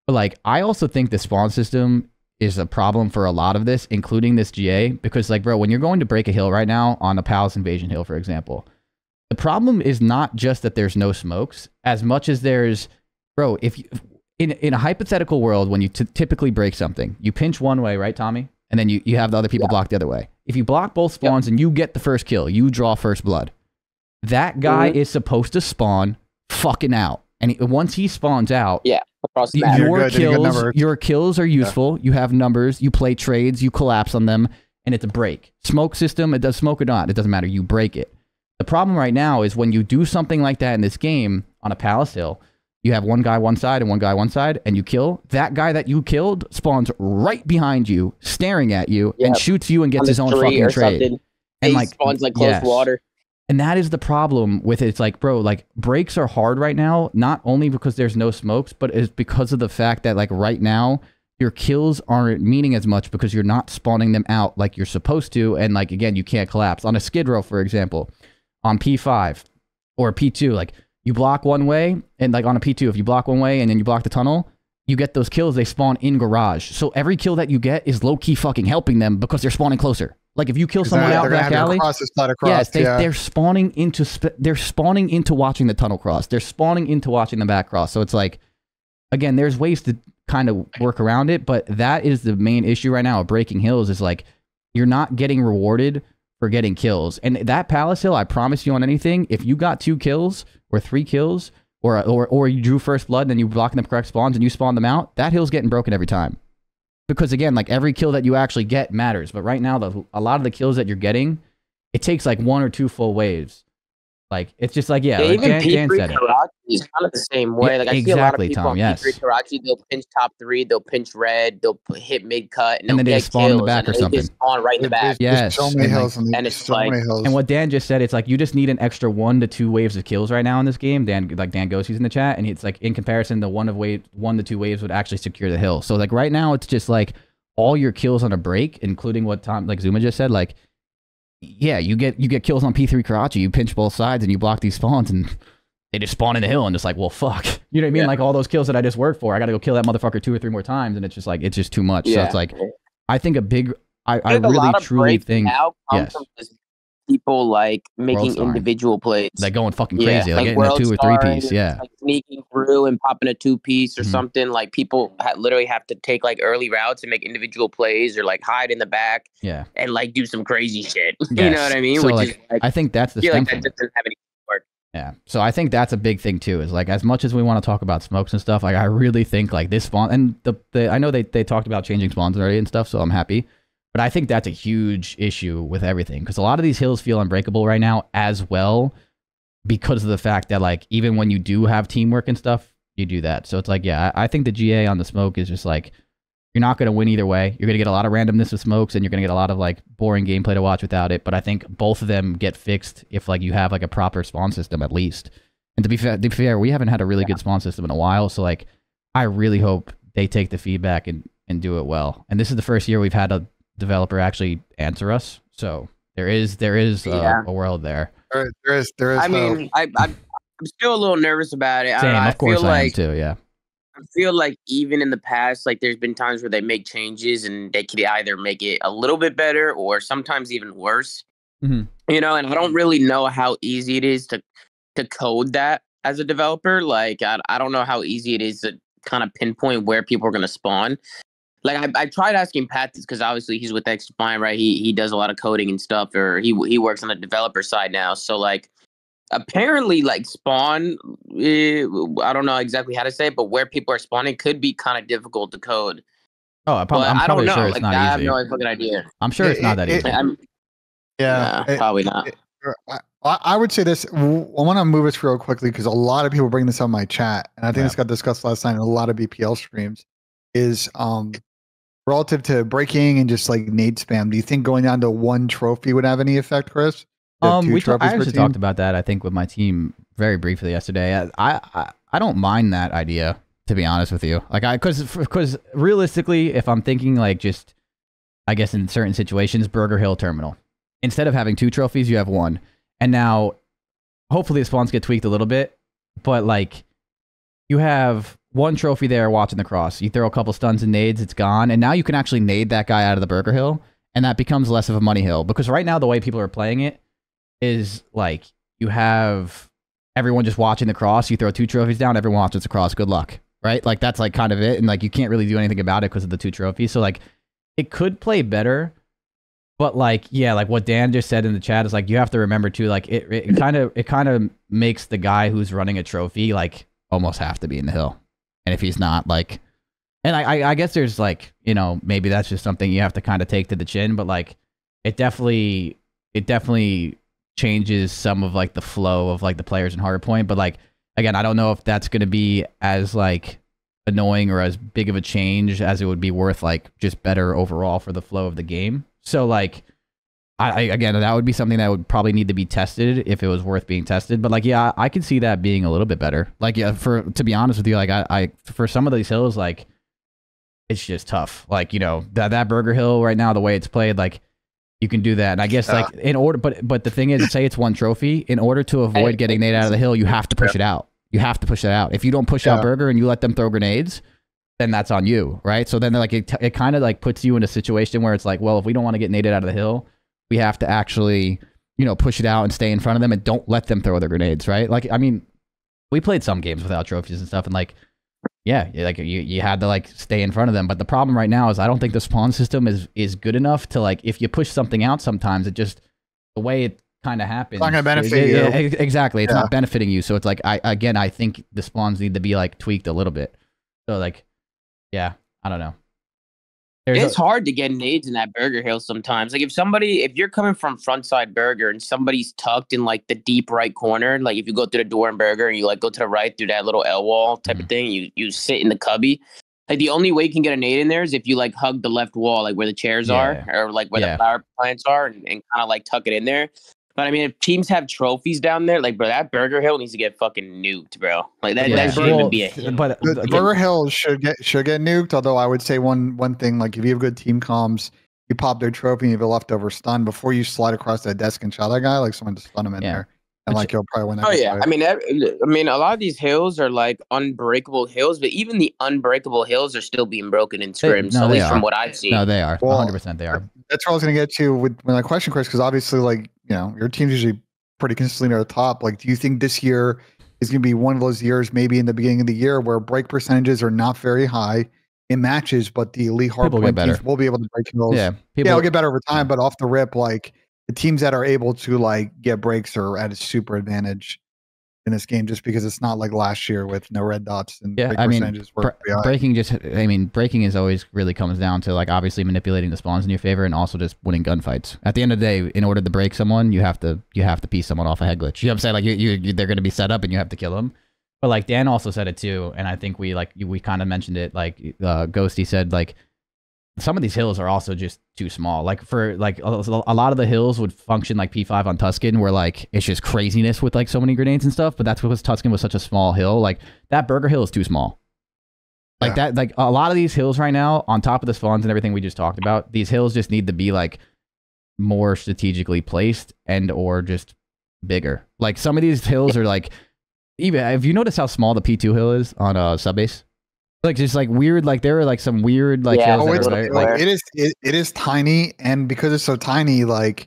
but like I also think the spawn system is a problem for a lot of this, including this GA, because like, bro, when you're going to break a hill right now on a Palace Invasion hill, for example, the problem is not just that there's no smokes as much as there's, bro, if you... In a hypothetical world, when you typically break something, you pinch one way, right, Tommy? And then you have the other people block the other way. If you block both spawns and you get the first kill, you draw first blood. That guy is supposed to spawn fucking out. And once he spawns out, across the map. Your kills are useful. You have numbers. You play trades. You collapse on them. And it's a break. Smoke system, it does smoke or not. It doesn't matter. You break it. The problem right now is when you do something like that in this game on a Palace Hill, you have one guy one side and one guy one side, and you kill. That guy that you killed spawns right behind you, staring at you, and shoots you and gets his own fucking trade. Something. And like spawns like close water. And that is the problem with it. It's like, bro, like breaks are hard right now, not only because there's no smokes, but it's because of the fact that like right now your kills aren't meaning as much because you're not spawning them out like you're supposed to. And like, again, you can't collapse. On a Skid Row, for example, on P5 or P2, like, you block one way, and like on a P2, if you block one way and then you block the tunnel, you get those kills, they spawn in garage. So every kill that you get is low-key fucking helping them because they're spawning closer. Like if you kill someone out back alley, they're spawning into watching the tunnel cross. They're spawning into watching the back cross. So it's like, again, there's ways to kind of work around it, but that is the main issue right now of breaking hills is like, you're not getting rewarded for getting kills. And that Palace Hill, I promise you on anything, if you got 2 kills or 3 kills or you drew first blood and then you blocking the correct spawns and you spawn them out, that hill's getting broken every time. Because again, like every kill that you actually get matters. But right now, a lot of the kills that you're getting, it takes like 1 or 2 full waves. Like it's just like like even P3 Karachi is kind of the same way. Like I see a lot of people on P3 Karachi, they'll pinch top 3, they'll pinch red, they'll hit mid cut, and then they just spawn in the back or something. They spawn right in the back. Yes, so many hills, and it's so like, and what Dan just said, it's like you just need an extra 1 to 2 waves of kills right now in this game. Dan goes, he's in the chat, and it's like in comparison, the 1 to 2 waves would actually secure the hill. So like right now, it's just like all your kills on a break, including what Zuma just said, like. yeah, you get kills on P3 Karachi. You pinch both sides and you block these spawns, and they just spawn in the hill and just like, well, fuck. You know what I mean? Yeah. Like all those kills that I just worked for, I got to go kill that motherfucker 2 or 3 more times, and it's just like it's just too much. Yeah. So it's like, I think I really truly think yes. People like making individual plays, like going fucking crazy, like getting a 2 or 3 piece, like sneaking through and popping a 2 piece or something. Like people literally have to take like early routes and make individual plays, or like hide in the back, and like do some crazy shit. Yes. You know what I mean? So like, is, like, I think that's the thing. That doesn't have any work. Yeah. So I think that's a big thing too. Is like as much as we want to talk about smokes and stuff, like I really think like this spawn and the I know they talked about changing spawns already and stuff, so I'm happy. But I think that's a huge issue with everything, because a lot of these hills feel unbreakable right now as well, because of the fact that like even when you do have teamwork and stuff, you do that. So it's like, yeah, I think the GA on the smoke is just like, you're not going to win either way. You're going to get a lot of randomness with smokes, and you're going to get a lot of like boring gameplay to watch without it. But I think both of them get fixed if like you have like a proper spawn system at least. And to be fair, we haven't had a really good spawn system in a while. So like, I really hope they take the feedback and do it well. And this is the first year we've had a developer actually answer us, so there is a world there. There is. I mean, I'm still a little nervous about it. Same, of course I am too. Yeah, I feel like even in the past, like there's been times where they make changes and they could either make it a little bit better or sometimes even worse. You know, and I don't really know how easy it is to code that as a developer. Like I don't know how easy it is to kind of pinpoint where people are going to spawn. Like I tried asking Pat this, because obviously he's with XDefiant, right? He does a lot of coding and stuff, or he works on the developer side now. So like apparently like spawn, I don't know exactly how to say it, but where people are spawning could be kind of difficult to code. Oh, I'm probably sure it's not easy. I have no fucking idea. I'm sure it's not that easy. Probably not. I would say this. I want to move this real quickly because a lot of people bring this up in my chat, and I think this got discussed last night in a lot of BPL streams. Is relative to breaking and just like nade spam, do you think going down to 1 trophy would have any effect, Chris? I actually talked about that, I think, with my team very briefly yesterday. I don't mind that idea, to be honest with you. Like because realistically, if I'm thinking like just, I guess in certain situations, Burger Hill Terminal, instead of having 2 trophies, you have 1. And now, hopefully the spawns get tweaked a little bit, but like you have 1 trophy there watching the cross. You throw a couple stuns and nades, it's gone. And now you can actually nade that guy out of the Burger Hill, and that becomes less of a money hill. Because right now, the way people are playing it is like you have everyone just watching the cross. You throw 2 trophies down, everyone watches the cross. Good luck, right? Like that's like kind of it. And like you can't really do anything about it because of the 2 trophies. So like it could play better. But like, yeah, like what Dan just said in the chat is like, you have to remember too, like it kind of makes the guy who's running a trophy like almost have to be in the hill. And if he's not, like, and I guess there's like, you know, maybe that's just something you have to kind of take to the chin, but like it definitely changes some of like the flow of like the players in Hardpoint. But like, again, I don't know if that's going to be as like annoying or as big of a change as it would be worth like just better overall for the flow of the game. So like, again, that would be something that would probably need to be tested if it was worth being tested. But like, yeah, I could see that being a little bit better. Like, yeah, to be honest with you, like I for some of these hills, like it's just tough. Like, you know, that Burger Hill right now, the way it's played, like you can do that. And I guess like in order, but the thing is, say it's 1 trophy, in order to avoid getting nade out of the hill, you have to push it out. You have to push it out. If you don't push out Burger and you let them throw grenades, then that's on you, right? So then like it kind of like puts you in a situation where it's like, well, if we don't want to get naded out of the hill, we have to actually, you know, push it out and stay in front of them and don't let them throw their grenades, right? Like, I mean, we played some games without trophies and stuff, and like, yeah, like you had to like stay in front of them. But the problem right now is I don't think the spawn system is good enough to like, if you push something out, sometimes it just, the way it kind of happens, it's not going to benefit you. Exactly, it's not benefiting you. So it's like, I think the spawns need to be like tweaked a little bit. So like, yeah, I don't know. It's hard to get nades in that Burger Hill sometimes. Like if you're coming from frontside Burger and somebody's tucked in like the deep right corner, like if you go through the door in Burger and you like go to the right through that little L wall type of thing, you sit in the cubby. Like the only way you can get a nade in there is if you like hug the left wall, like where the chairs are, or like where the flower plants are, and kind of like tuck it in there. But I mean, if teams have trophies down there, like bro, that Burger Hill needs to get fucking nuked, bro. Like that shouldn't even be a hit. But Burger Hill should get nuked. Although I would say one thing, like if you have good team comms you pop their trophy and you have a leftover stun before you slide across that desk and shot that guy, like someone just stun him in there. And like you'll probably win that. Oh yeah, fight. I mean, a lot of these hills are like unbreakable hills, but even the unbreakable hills are still being broken in scrims. At least from what I've seen. No, they are 100%. They are. That's what I was going to get to with my question, Chris, because obviously, like your team's usually pretty consistently near the top. Like, do you think this year is going to be one of those years, maybe in the beginning of the year, where break percentages are not very high in matches, but the elite hardpoint teams will be able to break hills? Yeah, it'll get better over time, but off the rip, like. The teams that are able to like get breaks are at a super advantage in this game, just because it's not like last year with no red dots and breaking breaking is always really comes down to like obviously manipulating the spawns in your favor and also just winning gunfights. At the end of the day, in order to break someone, you have to piece someone off a head glitch. You know what I'm saying? Like they're going to be set up and you have to kill them. But like Dan also said it too, and I think we kind of mentioned it. Like Ghosty said, like. Some of these hills are also just too small. Like for like a lot of the hills would function like P5 on Tuscan, where like it's just craziness with like so many grenades and stuff. But that's because Tuscan was such a small hill. Like that Burger Hill is too small. Like that, like a lot of these hills right now, on top of the spawns and everything we just talked about, these hills just need to be like more strategically placed and or just bigger. Like some of these hills are like, even have you noticed how small the P2 hill is on Subbase? Like just like weird, like there are like some weird like it is tiny, and because it's so tiny, like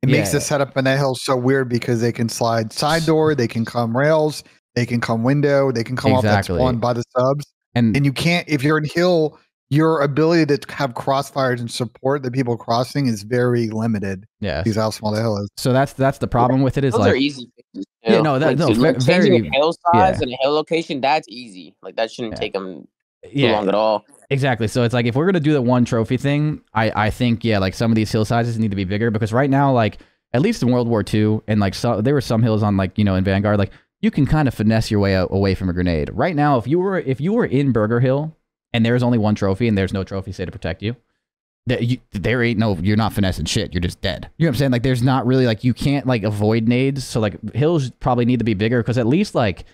it makes the setup in that hill so weird because they can slide side door, they can come rails, they can come window, they can come off that spawn by the subs, and you can't, if you're in hill, your ability to have crossfires and support the people crossing is very limited. Yeah, because how small the hill is. So that's the problem with it is those like are easy. Yeah, no, that no, very a hill size and a hill location. That's easy. Like that shouldn't take them too long at all. Exactly. So it's like if we're gonna do the one trophy thing, I think like some of these hill sizes need to be bigger because right now, like at least in World War II and like there were some hills on like in Vanguard, like you can kind of finesse your way away from a grenade. Right now, if you were in Burger Hill and there's only one trophy and there's no trophy say to protect you. There ain't no, you're not finessing shit. You're just dead. You know what I'm saying? Like, there's not really, like, you can't, like, avoid nades. So, like, hills probably need to be bigger because at least, like,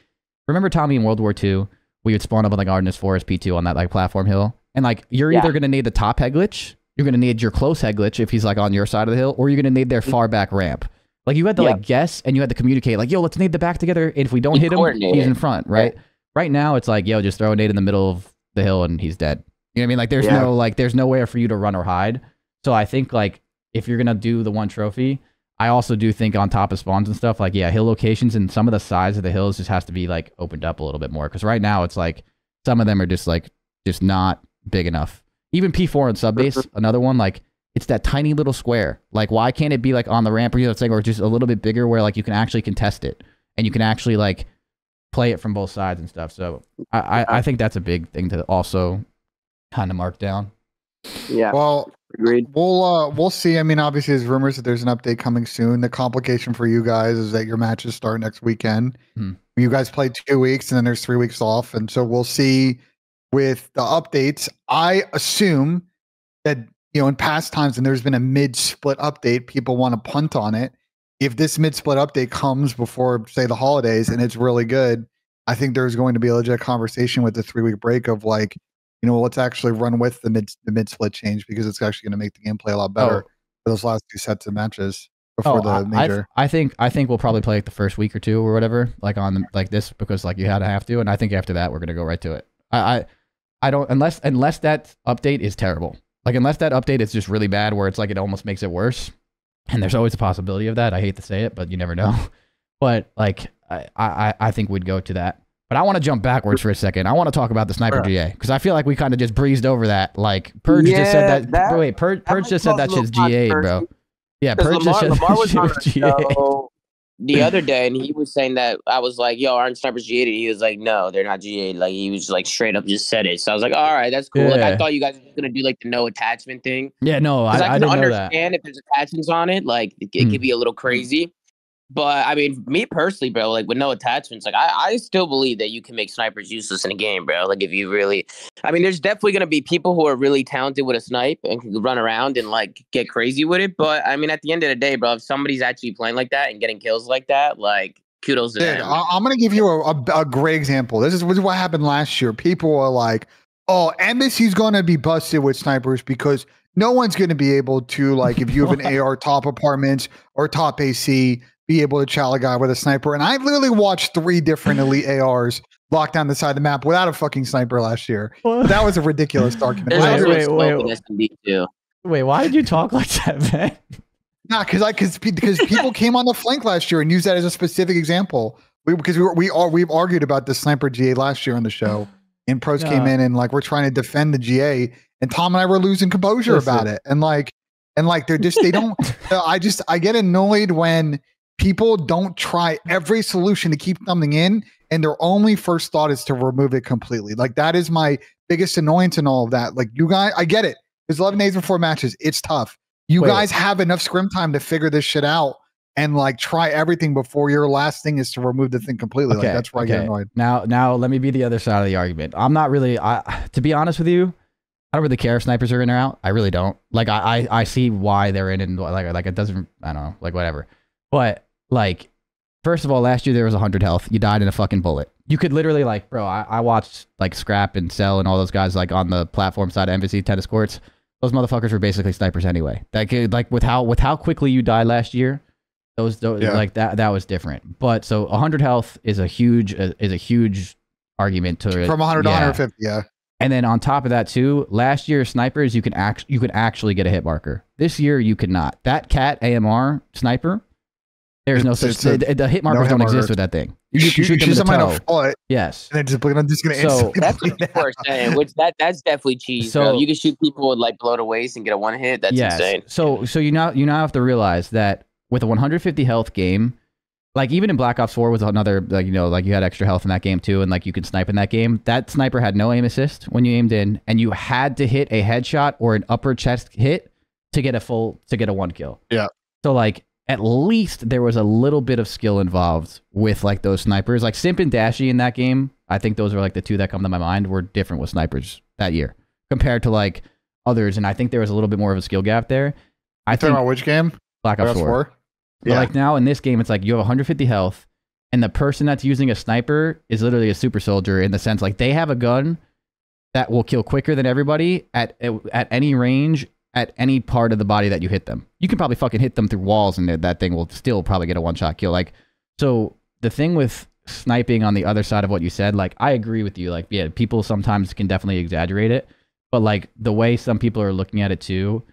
remember Tommy in World War II? We would spawn up on, like, Ardennes Forest P2 on that, like, platform hill. And, like, you're either going to need the top head glitch, you're going to need your close head glitch if he's, like, on your side of the hill, or you're going to need their far back ramp. Like, you had to, like, guess and you had to communicate, like, yo, let's nade the back together. And if we don't hit him, he's in front, right? Right now, it's like, yo, just throw a nade in the middle of the hill and he's dead. You know what I mean? Like, there's nowhere for you to run or hide. So I think, like, if you're going to do the one trophy, I also do think on top of spawns and stuff, like, hill locations and some of the sides of the hills just has to be, like, opened up a little bit more. Because right now, it's, like, some of them are just, like, just not big enough. Even P4 and Subbase, another one, like, it's that tiny little square. Like, why can't it be, like, on the ramp or just a little bit bigger where, like, you can actually contest it? And you can actually, like, play it from both sides and stuff. So I think that's a big thing to also kind of mark down. Yeah. Well, agreed. We'll see. I mean, obviously, there's rumors that there's an update coming soon. The complication for you guys is that your matches start next weekend. You guys play 2 weeks, and then there's 3 weeks off, and so we'll see with the updates. I assume that in past times, when there's been a mid-split update, people want to punt on it. If this mid-split update comes before, say, the holidays, and it's really good, I think there's going to be a legit conversation with the 3-week break of like, let's actually run with the mid-split change because it's actually going to make the gameplay a lot better for those last 2 sets of matches before the major. I think we'll probably play like the first week or 2 or whatever, like on like this because like you have to, and I think after that we're gonna go right to it. I don't unless that update is terrible. Like unless that update is just really bad where it's like it almost makes it worse, and there's always a possibility of that. I hate to say it, but you never know. But like I think we'd go to that. But I want to jump backwards for a second. I want to talk about the Sniper GA because I feel like we kind of just breezed over that. Like Purge just said that. Wait, Purge just said that shit's GA, bro. Yeah, Purge just said that shit was GA. The other day, and he was saying that I was like, "Yo, aren't Snipers GA?" He was like, "No, they're not GA." Like he was like straight up just said it. So I was like, "All right, that's cool." Yeah. Like I thought you guys were gonna do like the no attachment thing. Yeah, no, I can didn't understand know that. if there's attachments on it, like it could be a little crazy. But I mean, me personally, bro, like with no attachments, like I still believe that you can make snipers useless in a game, bro. Like if you really, I mean, there's definitely gonna be people who are really talented with a snipe and can run around and like get crazy with it. But I mean, at the end of the day, bro, if somebody's actually playing like that and getting kills like that, like kudos to them. I'm gonna give you a great example. This is what happened last year. People are like, "Oh, Embassy's gonna be busted with snipers because no one's going to be able to, like, if you have an AR top apartments or top AC, be able to chow a guy with a sniper. And I literally watched 3 different elite ARs lock down the side of the map without a fucking sniper last year. That was a ridiculous argument. Wait, why did you talk like that, man? Nah, because people came on the flank last year and used that as a specific example. We've argued about the sniper GA last year on the show, and pros came in and like we're trying to defend the GA, and Tom and I were losing composure about it, and they're just they don't. I get annoyed when people don't try every solution to keep something in, and their only first thought is to remove it completely. Like that is my biggest annoyance in all of that. Like you guys, I get it. There's 11 days before matches. It's tough. You guys have enough scrim time to figure this shit out and like try everything before your last thing is to remove the thing completely. Like that's where I get annoyed. Now let me be the other side of the argument. I'm not really, to be honest with you, I don't really care if snipers are in or out. I really don't. Like I see why they're in and like it doesn't, I don't know, like whatever. But like, first of all, last year there was 100 health. You died in a fucking bullet. You could literally like, bro, I watched like Scrap and Cell and all those guys like on the platform side of Embassy tennis courts. Those motherfuckers were basically snipers anyway. That could, like with how quickly you died last year, those like that was different. But so 100 health is a huge argument to from 100 to 150, yeah. And then on top of that too, last year snipers you could actually get a hit marker. This year you could not. That cat AMR sniper, there's no such the hit markers don't exist with that thing. You shoot them in the toe. Yes. And I'm just gonna that's what people are saying, which that's definitely cheese. So bro. You can shoot people with like below the waist and get a one hit. That's insane. So you now have to realize that with a 150 health game, like even in Black Ops 4 was another, like, you know, like you had extra health in that game too, and like you could snipe in that game. That sniper had no aim assist when you aimed in, and you had to hit a headshot or an upper chest hit to get a 1 kill. Yeah. So like at least there was a little bit of skill involved with like those snipers. Like Simp and Dashy in that game, I think those are like the 2 that come to my mind, were different with snipers that year compared to like others, and I think there was a little bit more of a skill gap there. I think about which game? Black Ops 4. Yeah. But like now in this game, it's like you have 150 health, and the person that's using a sniper is literally a super soldier in the sense like they have a gun that will kill quicker than everybody at any range, at any part of the body that you hit them. You can probably fucking hit them through walls and that thing will still probably get a 1-shot kill. Like, so the thing with sniping on the other side of what you said, like, I agree with you. Like, yeah, people sometimes can definitely exaggerate it, but like the way some people are looking at it too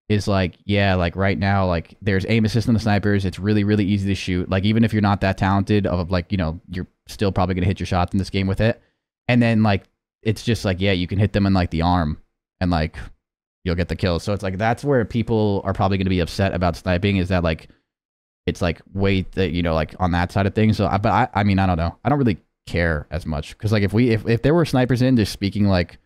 is like, yeah, like right now, like there's aim assist on the snipers. It's really, really easy to shoot. Like, even if you're not that talented of like, you know, you're still probably going to hit your shots in this game with it. And then like, it's just like, yeah, you can hit them in like the arm and like, you'll get the kill. So it's like, that's where people are probably going to be upset about sniping, is that like, it's like weight that, you know, like on that side of things. So, I mean, I don't know. I don't really care as much. Cause like if there were snipers in, just speaking like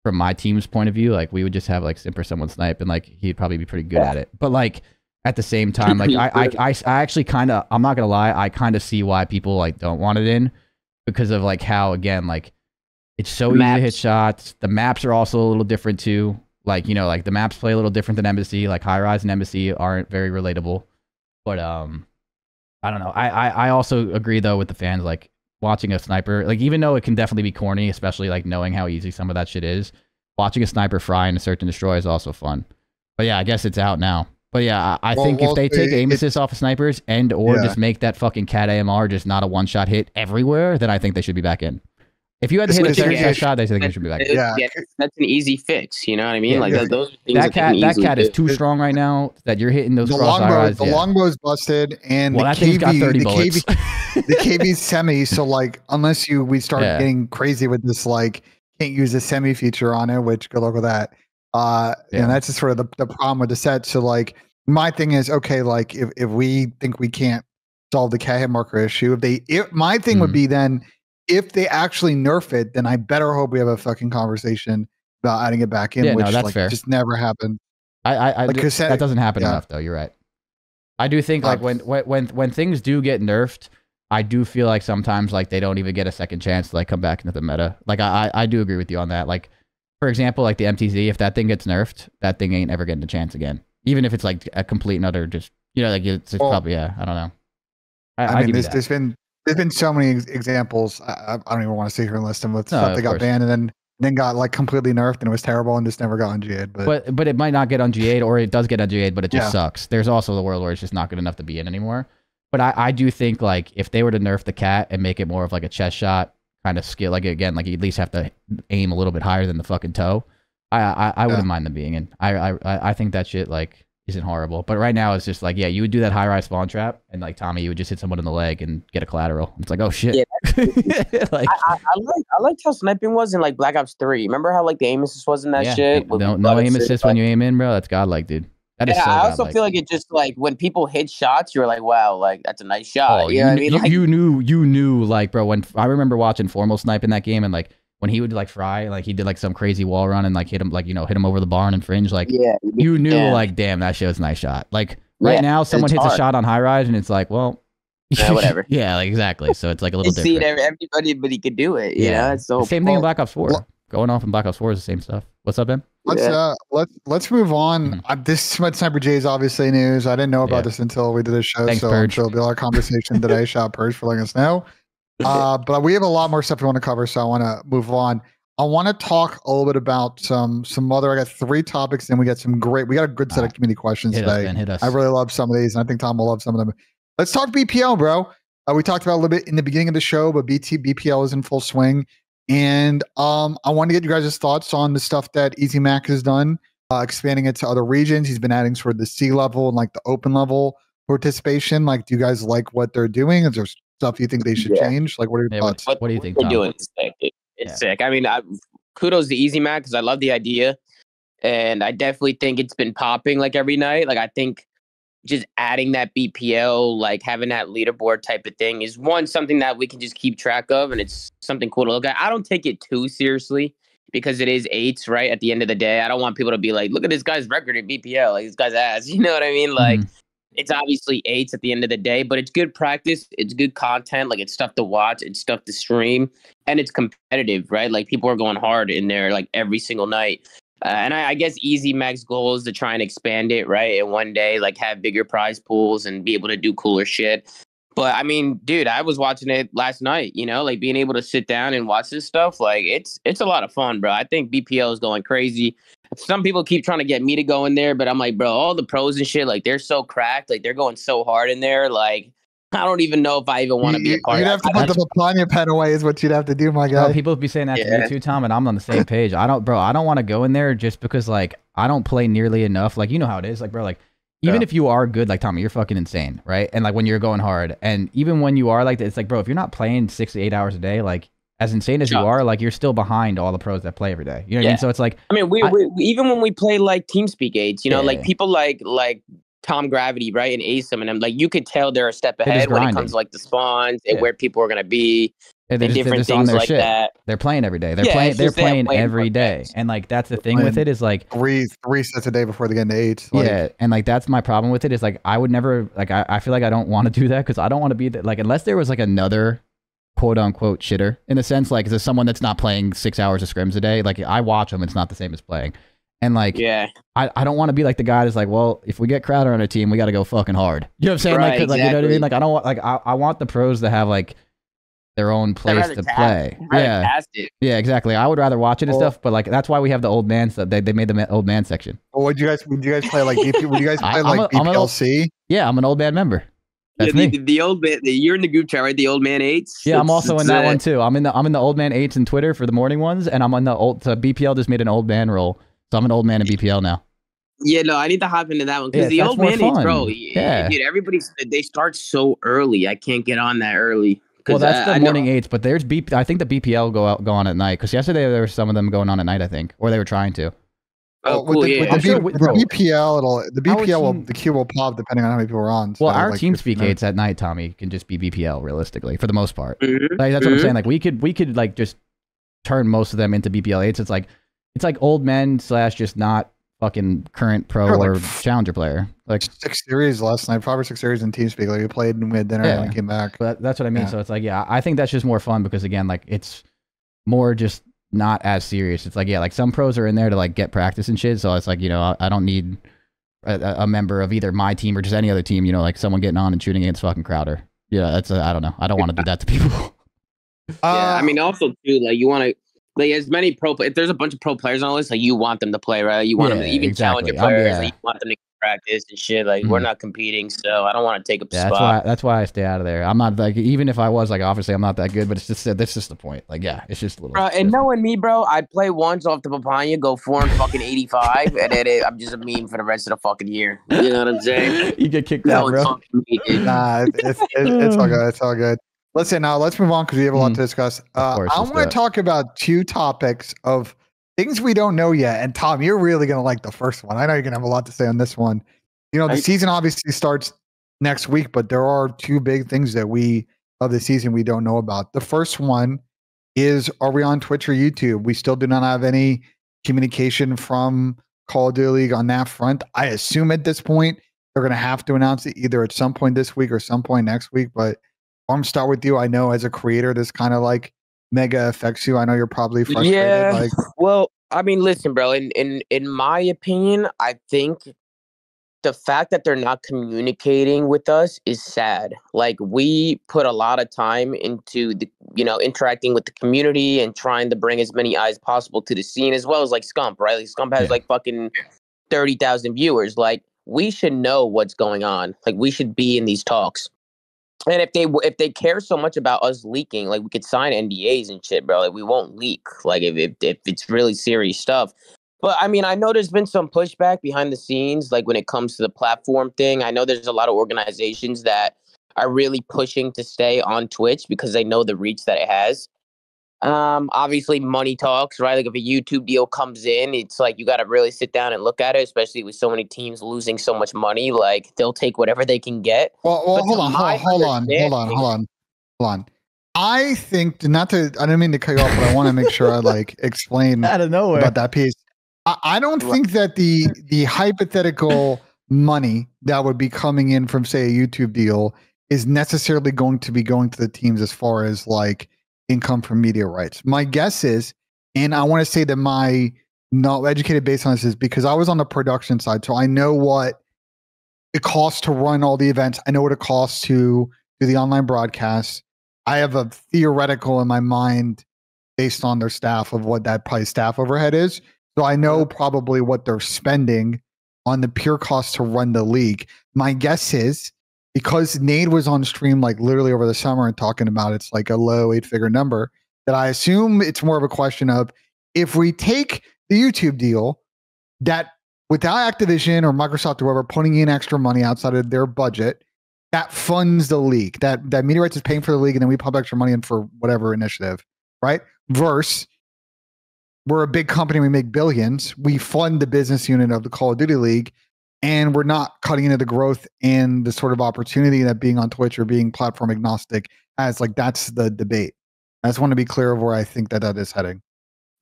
from my team's point of view, like we would just have like Simp or someone snipe and like, he'd probably be pretty good at it. But like at the same time, like I actually kind of, I'm not going to lie, I kind of see why people like don't want it in, because of like how, again, like it's so easy to hit shots. The maps are also a little different too. Like, you know, like the maps play a little different than Embassy. Like High Rise and Embassy aren't very relatable. But I don't know. I also agree though with the fans, like watching a sniper, like even though it can definitely be corny, especially like knowing how easy some of that shit is, watching a sniper fry and a search and destroy is also fun. But yeah, I guess it's out now. But yeah, I think if they take aim assist off of snipers and or just make that fucking cat AMR just not a 1-shot hit everywhere, then I think they should be back in. If you had to hit a serious shot, they think it should be back. Yeah, that's an easy fix. You know what I mean? Like those things that cat is too strong right now that you're hitting those crossfires. The longbow is busted, and the that thing's got 30 bullets. The KV's semi. So like, unless we start getting crazy with this, like can't use the semi feature on it, which good luck with that. And that's just sort of the problem with the set. So like, my thing is, okay, like if we think we can't solve the cat hit marker issue, my thing would be then, if they actually nerf it, then I better hope we have a fucking conversation about adding it back in, which that's like fair. Just never happened. That doesn't happen enough though. You're right. I do think like when things do get nerfed, I do feel like sometimes like they don't even get a second chance to like come back into the meta. Like I do agree with you on that. Like for example, like the MTZ, if that thing gets nerfed, that thing ain't ever getting a chance again. Even if it's like a complete and utter just, you know, like it's probably, I don't know. I mean, there's been so many examples. I don't even want to sit here and list them with stuff that got banned, and then then got like completely nerfed and it was terrible and just never got UNGA'd. But it might not get UNGA'd, or it does get UNGA'd, but it just sucks. There's also the world where it's just not good enough to be in anymore. But I do think like if they were to nerf the cat and make it more of like a chest shot kind of skill, like again, like you at least have to aim a little bit higher than the fucking toe. I wouldn't mind them being in. I think that shit like isn't horrible. But right now it's just like, yeah, you would do that high rise spawn trap and like Tommy, you would just hit someone in the leg and get a collateral. It's like, oh shit. Yeah, like I liked how sniping was in like Black Ops 3. Remember how like the aim assist was in that shit? No aim assist when you aim in, bro. That's godlike, dude. That is so I also feel like it just like when people hit shots, you're like, wow, like that's a nice shot. Oh, you know what I mean? Like, you knew like, bro, when I remember watching Formal snipe in that game and like when he would like fry, like he did like some crazy wall run and like hit him, like, you know, hit him over the barn and fringe. Like you knew like, damn, that shit was a nice shot. Like right now someone hits a shot on high rise and it's like, well, whatever. Yeah, like exactly. So it's like a little different. See it, everybody could do it. You know, it's so same thing in Black Ops 4. Going off in Black Ops 4 is the same stuff. What's up, Ben? Let's move on. This Sniper J is obviously news. I didn't know about this until we did a show. Thanks, so Purge. there'll be a lot of conversation today. Shout out Purge for letting us know. But we have a lot more stuff we want to cover, so I want to move on. I want to talk a little bit about some other. I got 3 topics, and we got a good set of community questions today. Hit us. I really love some of these, and I think Tom will love some of them. Let's talk BPL, bro. We talked about a little bit in the beginning of the show, but BPL is in full swing. And I want to get you guys' thoughts on the stuff that Easy Mac has done, expanding it to other regions. He's been adding sort of the C level and like the open level participation. Like, do you guys like what they're doing? Is there stuff you think they should change? Like, what are your thoughts? What do you think, they're Tom? doing is sick. It's sick. I mean, kudos to Easy Mac because I love the idea. And I definitely think it's been popping like every night. Like, I think just adding that BPL, like having that leaderboard type of thing is something that we can just keep track of. And it's something cool to look at. I don't take it too seriously because it is 8s, right? At the end of the day, I don't want people to be like, look at this guy's record in BPL. Like, this guy's ass. You know what I mean? Like, it's obviously 8s at the end of the day, but it's good practice. It's good content. Like, it's stuff to watch. It's stuff to stream. And it's competitive, right? Like, people are going hard in there like every single night. And I guess Easy Mac's goal is to try and expand it, right? And one day, like, have bigger prize pools and be able to do cooler shit. But, I mean, dude, I was watching it last night, you know? Like, being able to sit down and watch this stuff, like, it's a lot of fun, bro. I think BPL is going crazy. Some people keep trying to get me to go in there, but I'm like, bro, all the pros and shit, like, they're so cracked. Like, they're going so hard in there. Like, I don't even know if I even want to be a part of it. You'd have to put the Piranha pen away is what you'd have to do, my guy. Bro, people be saying that to me too, Tom, and I'm on the same page. I don't want to go in there just because, like, I don't play nearly enough. Like, you know how it is. Like, bro, like, even if you are good, like, Tommy, you're fucking insane, right? And, like, when you're going hard, and even when you are like that, it's like, bro, if you're not playing 6 to 8 hours a day, like, as insane as you are, like, you're still behind all the pros that play every day. You know what I mean? So it's like, I mean, we even when we play, like, TeamSpeak 8s, you know, like, people like Tom Gravity, right, and Asim, and I'm like, you could tell they're a step ahead when it comes to like the spawns and where people are gonna be, and different things like that. They're playing every day. They're playing every day, and like that's the thing with it is like three sets a day before they get into 8. Like, and like that's my problem with it is like I would never like I feel like I don't want to do that because I don't want to be like unless there was like another quote unquote shitter in a sense, like is there someone that's not playing 6 hours of scrims a day? Like I watch them, it's not the same as playing. And like, I don't want to be like the guy that's like, well, if we get Crowder on our team, we got to go fucking hard. You know what I'm saying? Right, like, you know what I mean? Like, I don't want, like, I want the pros to have like their own place to play. Yeah, exactly. I would rather watch it and stuff, but like, that's why we have the old man stuff. They made the old man section. Well, would you guys play like would you guys play like BPLC? Yeah, I'm an old man member. That's me. The old man. You're in the group chat, right? The old man 8s. Yeah, I'm also in that one too. I'm in the old man 8s in Twitter for the morning ones, and I'm on the old. BPL just made an old man role. So I'm an old man in BPL now. Yeah, no, I need to hop into that one because the old man is, bro. Yeah, dude, they start so early. I can't get on that early. Well, that's the morning 8s, but there's I think the BPL go on at night because yesterday there were some of them going on at night. I think, or they were trying to. Oh, cool, the BPL, the queue will pop depending on how many people are on. So well, our TeamSpeak 8s at night, Tommy, can just be BPL realistically for the most part. Like, that's what I'm saying. Like we could like just turn most of them into BPL 8s. It's like old men / just not fucking current pro or challenger player. Like 6 series last night, 5 or 6 series in TeamSpeak. Like we played and we had dinner and we came back. But that's what I mean. So it's like, I think that's just more fun because again, like it's more just not as serious. It's like, like some pros are in there to like get practice and shit. So it's like, you know, I don't need a member of either my team or just any other team, you know, like someone getting on and shooting against fucking Crowder. Yeah, that's I don't know. I don't want to do that to people. I mean, also too, like you want to. Like as many if there's a bunch of pro players on the list, like you want them to play, right? You want them to even challenge your players. Like you want them to practice and shit. Like we're not competing, so I don't want to take up the spot. That's why I stay out of there. I'm not like, even if I was, like, obviously I'm not that good, but it's just that's just the point. Like, yeah, it's just a little. And knowing me, bro, I play once off the Papaya, go 485, and then I'm just a meme for the rest of the fucking year. You know what I'm saying? You get kicked out, bro. Nah, it's all good. It's all good. Listen, now let's move on because we have a lot to discuss. I want to talk about 2 topics of things we don't know yet. And Tom, you're really going to like the first one. I know you're going to have a lot to say on this one. You know, the season obviously starts next week, but there are 2 big things that of the season we don't know about. The first one is, are we on Twitch or YouTube? We still do not have any communication from Call of Duty League on that front. I assume at this point they're going to have to announce it either at some point this week or some point next week, but I'm start with you. I know as a creator, this kind of like mega affects you. I know you're probably frustrated. Yeah. Like, well, I mean, listen, bro. In my opinion, I think the fact that they're not communicating with us is sad. Like we put a lot of time into the, interacting with the community and trying to bring as many eyes possible to the scene, as well as like Scump, right? Like Scump has like fucking 30,000 viewers. Like we should know what's going on. Like we should be in these talks. And if they care so much about us leaking, like we could sign NDAs and shit, bro. Like we won't leak. Like if it's really serious stuff. But I mean, I know there's been some pushback behind the scenes, like when it comes to the platform thing. I know there's a lot of organizations that are really pushing to stay on Twitch because they know the reach that it has. Obviously money talks, right? Like if a YouTube deal comes in, it's like you got to really sit down and look at it, especially with so many teams losing so much money. Like they'll take whatever they can get. Well, hold on. I think I don't mean to cut you off, but I want to make sure I like explain out of nowhere about that piece. I don't think that the hypothetical money that would be coming in from, say, a YouTube deal is necessarily going to be going to the teams as far as like income from media rights. My guess is, and I want to say that my not educated based on this is because I was on the production side, so I know what it costs to run all the events. I know what it costs to do the online broadcasts. I have a theoretical in my mind based on their staff of what that probably staff overhead is. So I know probably what they're spending on the pure cost to run the league. My guess is because Nate was on stream like literally over the summer and talking about it's like a low 8-figure number, that I assume it's more of a question of if we take the YouTube deal that without Activision or Microsoft or whoever putting in extra money outside of their budget, that funds the league, that media rights is paying for the league and then we pump extra money in for whatever initiative, right? Versus we're a big company, we make billions, we fund the business unit of the Call of Duty League, and we're not cutting into the growth and the sort of opportunity that being on Twitch or being platform agnostic has. Like, that's the debate. I just want to be clear of where I think that is heading.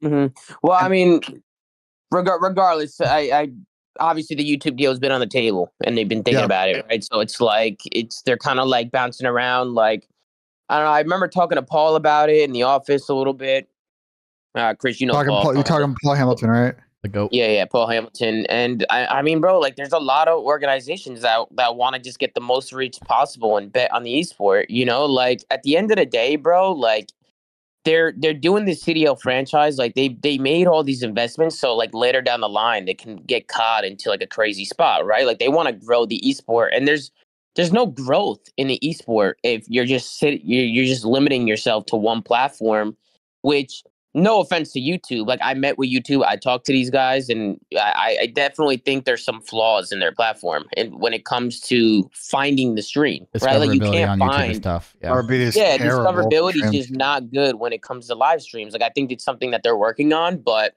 Mm-hmm. Well, I mean, regardless, I obviously the YouTube deal has been on the table and they've been thinking about it, right? So it's like they're kind of like bouncing around. Like, I don't know. I remember talking to Paul about it in the office a little bit. Chris, you know, you're talking Paul Hamilton, right? The GOAT. Yeah, Paul Hamilton. And I mean, bro, like there's a lot of organizations that want to just get the most reach possible and bet on the esport, you know? Like at the end of the day, bro, like they're doing the CDL franchise. Like they made all these investments, so like later down the line they can get caught into like a crazy spot, right? Like they want to grow the esport, and there's no growth in the esport if you're just you're just limiting yourself to one platform, which, no offense to YouTube, like I met with YouTube, I talked to these guys, and I definitely think there's some flaws in their platform. And when it comes to finding the stream, right? Like you can't find stuff. Discoverability is just not good when it comes to live streams. Like I think it's something that they're working on, but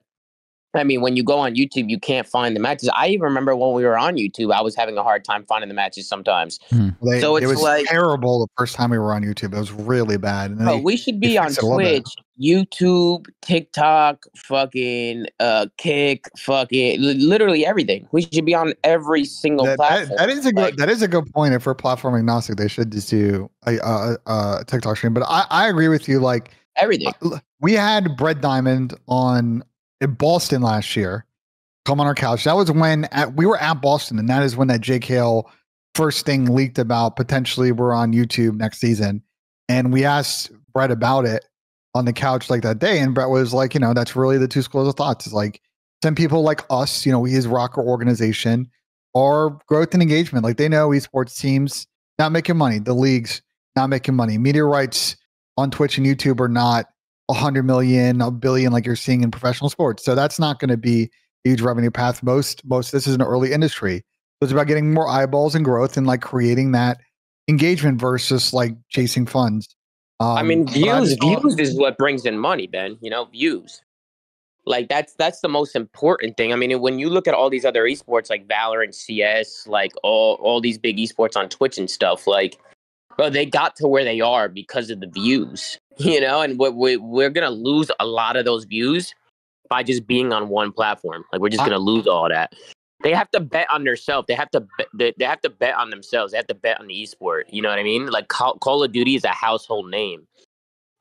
I mean, when you go on YouTube, you can't find the matches. I even remember when we were on YouTube, I was having a hard time finding the matches sometimes. So it was like terrible the first time we were on YouTube. It was really bad. And we should be on Twitch, YouTube, TikTok, fucking Kick, fucking literally everything. We should be on every single platform. That is a good point. If we're platform agnostic, they should just do a TikTok stream. But I agree with you. Like everything. We had Brett Diamond on in Boston last year, come on our couch. That was when we were at Boston, and that is when that JKL first thing leaked about potentially we're on YouTube next season. And we asked Brett about it, on the couch like that day, and Brett was like, you know, that's really the two schools of thoughts. It's like some people like us, you know, his rocker organization, are growth and engagement. Like they know esports teams not making money, the leagues not making money, media rights on Twitch and YouTube are not 100 million, a billion like you're seeing in professional sports. So that's not going to be a huge revenue path. Most this is an early industry. So it's about getting more eyeballs and growth and like creating that engagement versus like chasing funds. I mean, views is what brings in money, Ben. You know, views. Like that's the most important thing. I mean, when you look at all these other esports like Valorant, CS, like all these big esports on Twitch and stuff, like, bro, they got to where they are because of the views, you know. And we're gonna lose a lot of those views by just being on one platform. Like we're just gonna lose all that. They have to bet on themselves. They have to bet on themselves. They have to bet on the esport. You know what I mean? Like Call of Duty is a household name,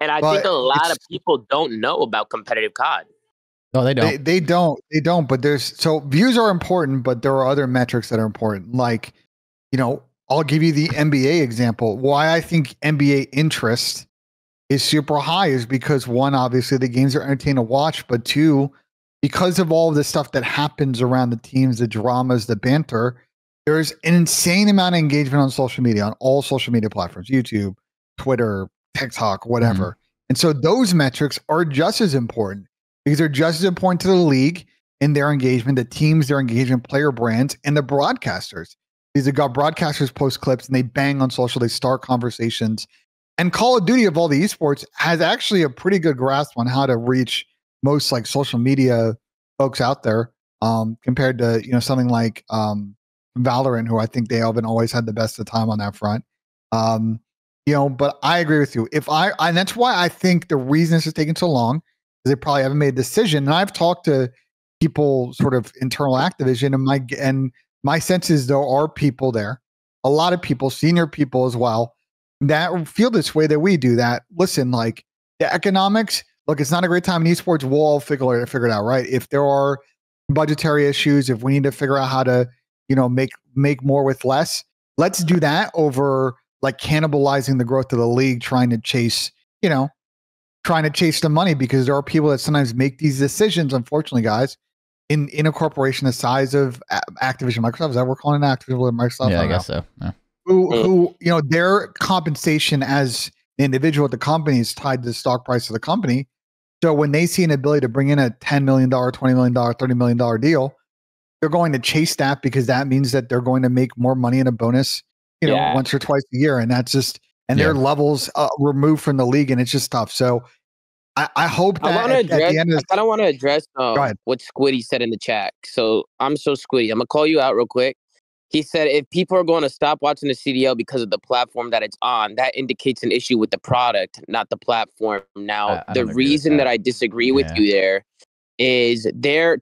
and I think a lot of people don't know about competitive COD. No, they don't. They don't. But so views are important, but there are other metrics that are important. Like, you know, I'll give you the NBA example. Why I think NBA interest is super high is because one, obviously the games are entertaining to watch, but two, because of all of the stuff that happens around the teams, the dramas, the banter, there's an insane amount of engagement on social media, on all social media platforms, YouTube, Twitter, TikTok, whatever. And so those metrics are just as important because they're just as important to the league and their engagement, the teams, their engagement, player brands, and the broadcasters. These have got broadcasters post clips and they bang on social, they start conversations. And Call of Duty of all the esports has actually a pretty good grasp on how to reach most like social media folks out there, compared to, you know, something like Valorant, who I think they haven't always had the best of time on that front. You know, but I agree with you. And that's why I think the reason this is taking so long is they probably haven't made a decision. And I've talked to people sort of internal Activision, and my sense is there are people there, a lot of people, senior people as well, that feel this way that we do. That listen, like the economics. Look, it's not a great time in esports. We'll all figure it out, right? If there are budgetary issues, if we need to figure out how to, you know, make more with less, let's do that over like cannibalizing the growth of the league, trying to chase the money, because there are people that sometimes make these decisions, unfortunately, guys, in a corporation the size of Activision, Microsoft. Is that what we're calling it, Activision or Microsoft? Yeah, I guess so. Yeah. Who, you know, their compensation as an individual at the company is tied to the stock price of the company. So when they see an ability to bring in a $10 million, $20 million, $30 million deal, they're going to chase that because that means that they're going to make more money in a bonus, you know, once or twice a year. And that's just, and their levels removed from the league, and it's just tough. So I hope that I kind of want to address what Squiddy said in the chat. So I'm Squiddy. I'm going to call you out real quick. He said, if people are going to stop watching the CDL because of the platform that it's on, that indicates an issue with the product, not the platform. Now, the reason that I disagree with you there is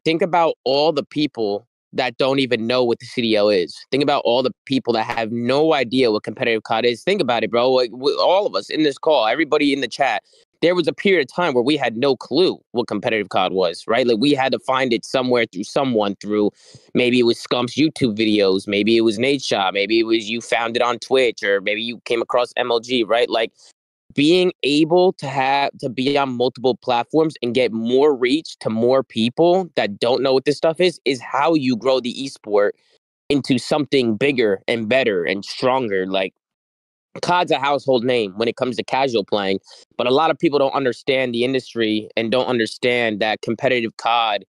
think about all the people that don't even know what the CDL is. Think about all the people that have no idea what competitive COD is. Think about it, bro. Like all of us in this call, everybody in the chat, there was a period of time where we had no clue what competitive COD was, right? Like we had to find it somewhere through someone, through maybe it was Scump's YouTube videos, maybe it was Nate Shot, maybe it was you found it on Twitch, or maybe you came across MLG, right? Like being able to be on multiple platforms and get more reach to more people that don't know what this stuff is how you grow the esport into something bigger and better and stronger. Like COD's a household name when it comes to casual playing, but a lot of people don't understand the industry and don't understand that competitive COD,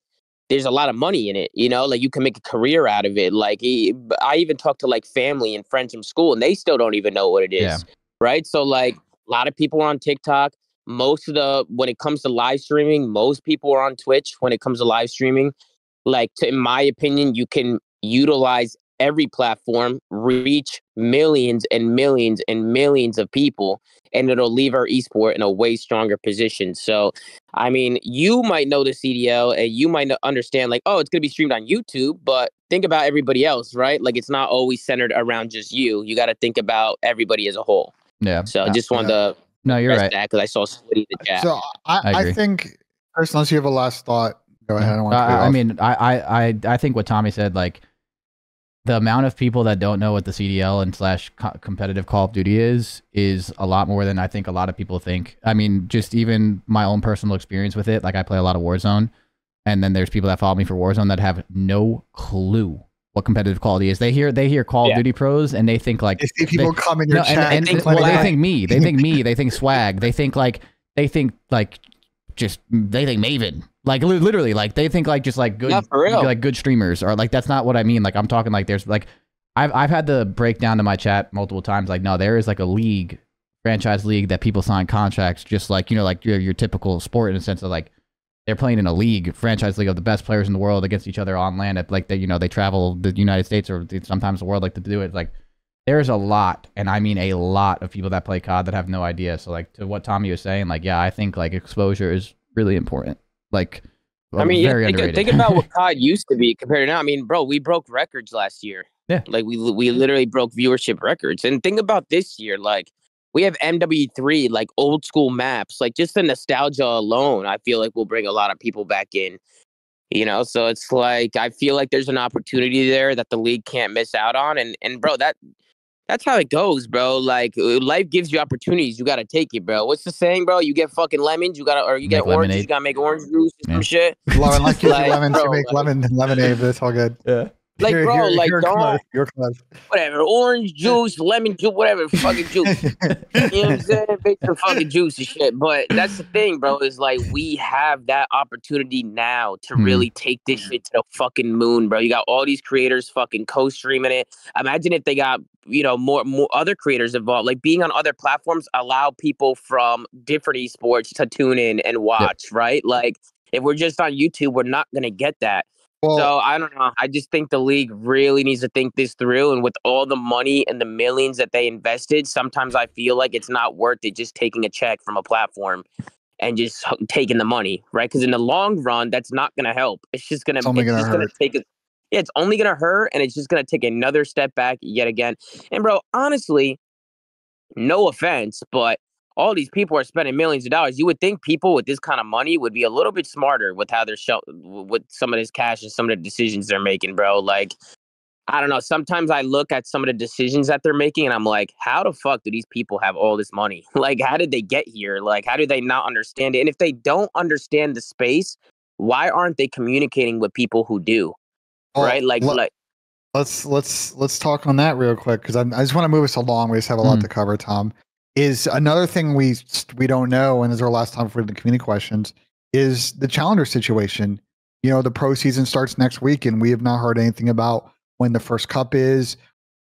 there's a lot of money in it, you know, like you can make a career out of it. Like I even talk to like family and friends from school and they still don't even know what it is, right? So like a lot of people are on TikTok. When it comes to live streaming, most people are on Twitch when it comes to live streaming. Like in my opinion, you can utilize every platform, reach millions and millions and millions of people, and it'll leave our esport in a way stronger position. So, I mean, you might know the CDL and you might not understand like, oh, it's going to be streamed on YouTube, but think about everybody else, right? Like it's not always centered around just you. You got to think about everybody as a whole. Yeah. So I just wanted to you're right. that because I saw Squiddy in the chat. So I think, Chris, unless you have a last thought, go ahead. I mean, I think what Tommy said, like, the amount of people that don't know what the CDL and / competitive Call of Duty is a lot more than I think a lot of people think. I mean, just even my own personal experience with it. Like, I play a lot of Warzone, and then there's people that follow me for Warzone that have no clue what competitive quality is. They hear Call of Duty pros, and they think like, they see people come in your chat. And they think me. They think me. They think swag. They think Maven. Like, literally, like, they think like just like good, like good streamers, or like, that's not what I mean. Like, I'm talking like there's like, I've had to break down to my chat multiple times. Like, no, there is like a league, franchise league, that people sign contracts just like, like your typical sport, in a sense of like, they're playing in a league, franchise league of the best players in the world against each other on land. Like, they travel the United States or sometimes the world, like, to do it. Like, there's a lot, and I mean a lot of people that play COD that have no idea. So like, to what Tommy was saying, like, yeah, I think like exposure is really important. Like, I mean, think about what COD used to be compared to now. I mean, bro, we broke records last year. Yeah, like we literally broke viewership records. And think about this year, like, we have MW3, like old school maps. Like, just the nostalgia alone, I feel like will bring a lot of people back in. So it's like, I feel like there's an opportunity there that the league can't miss out on. And bro, that's how it goes, bro. Like, life gives you opportunities. You got to take it, bro. What's the saying, bro? You get fucking lemons, you get oranges, lemonade. You got to make orange juice or some shit. Like lemons, you make lemonade, but it's all good. Yeah. Like, bro, like, don't, whatever, orange juice, lemon juice, whatever, fucking juice. You know what I'm saying? Make some fucking juice and shit. But that's the thing, bro, is like, we have that opportunity now to really take this shit to the fucking moon, bro. You got all these creators fucking co-streaming it. Imagine if they got, more other creators involved. Like, being on other platforms allow people from different esports to tune in and watch, right? Like, if we're just on YouTube, we're not going to get that. Well, so I don't know. I just think the league really needs to think this through. And with all the money and the millions that they invested, sometimes I feel like it's not worth it just taking a check from a platform and just taking the money, right? Because in the long run, that's not going to help. It's just going to take it. Yeah, it's only going to hurt, and it's just going to take another step back yet again. And bro, honestly, no offense, but all these people are spending millions of dollars. You would think people with this kind of money would be a little bit smarter with how they're with some of this cash and some of the decisions they're making, bro. Like, I don't know. Sometimes I look at some of the decisions that they're making, and I'm like, how the fuck do these people have all this money? Like, how did they get here? Like, how do they not understand it? And if they don't understand the space, why aren't they communicating with people who do? Right? Let's talk on that real quick, because I just want to move us along. We just have a lot to cover, Tom. Is another thing we don't know, and this is our last time for the community questions, is the challenger situation. The pro season starts next week, and we have not heard anything about when the first cup is,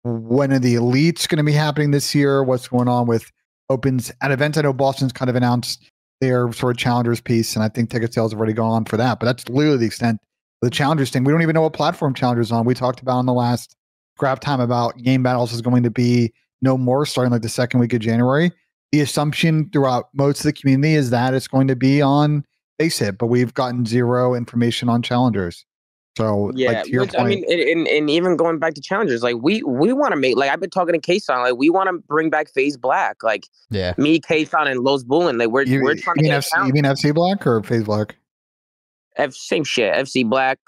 when are the elites going to be happening this year, what's going on with opens at events. I know Boston's kind of announced their sort of challengers piece, and I think ticket sales have already gone for that, but that's literally the extent of the challengers thing. We don't even know what platform challengers on. We talked about in the last grab time about game battles is going to be no more starting like the second week of January. The assumption throughout most of the community is that it's going to be on FACEIT, but we've gotten zero information on challengers. So yeah, like, to your point, I mean, and even going back to challengers, like we want to make, like, I've been talking to K-Son, like, we want to bring back FaZe Black, like, me, K-Son, and Los Bullen, like, we're trying to get you mean FC Black or FaZe Black? Same shit. FC Black,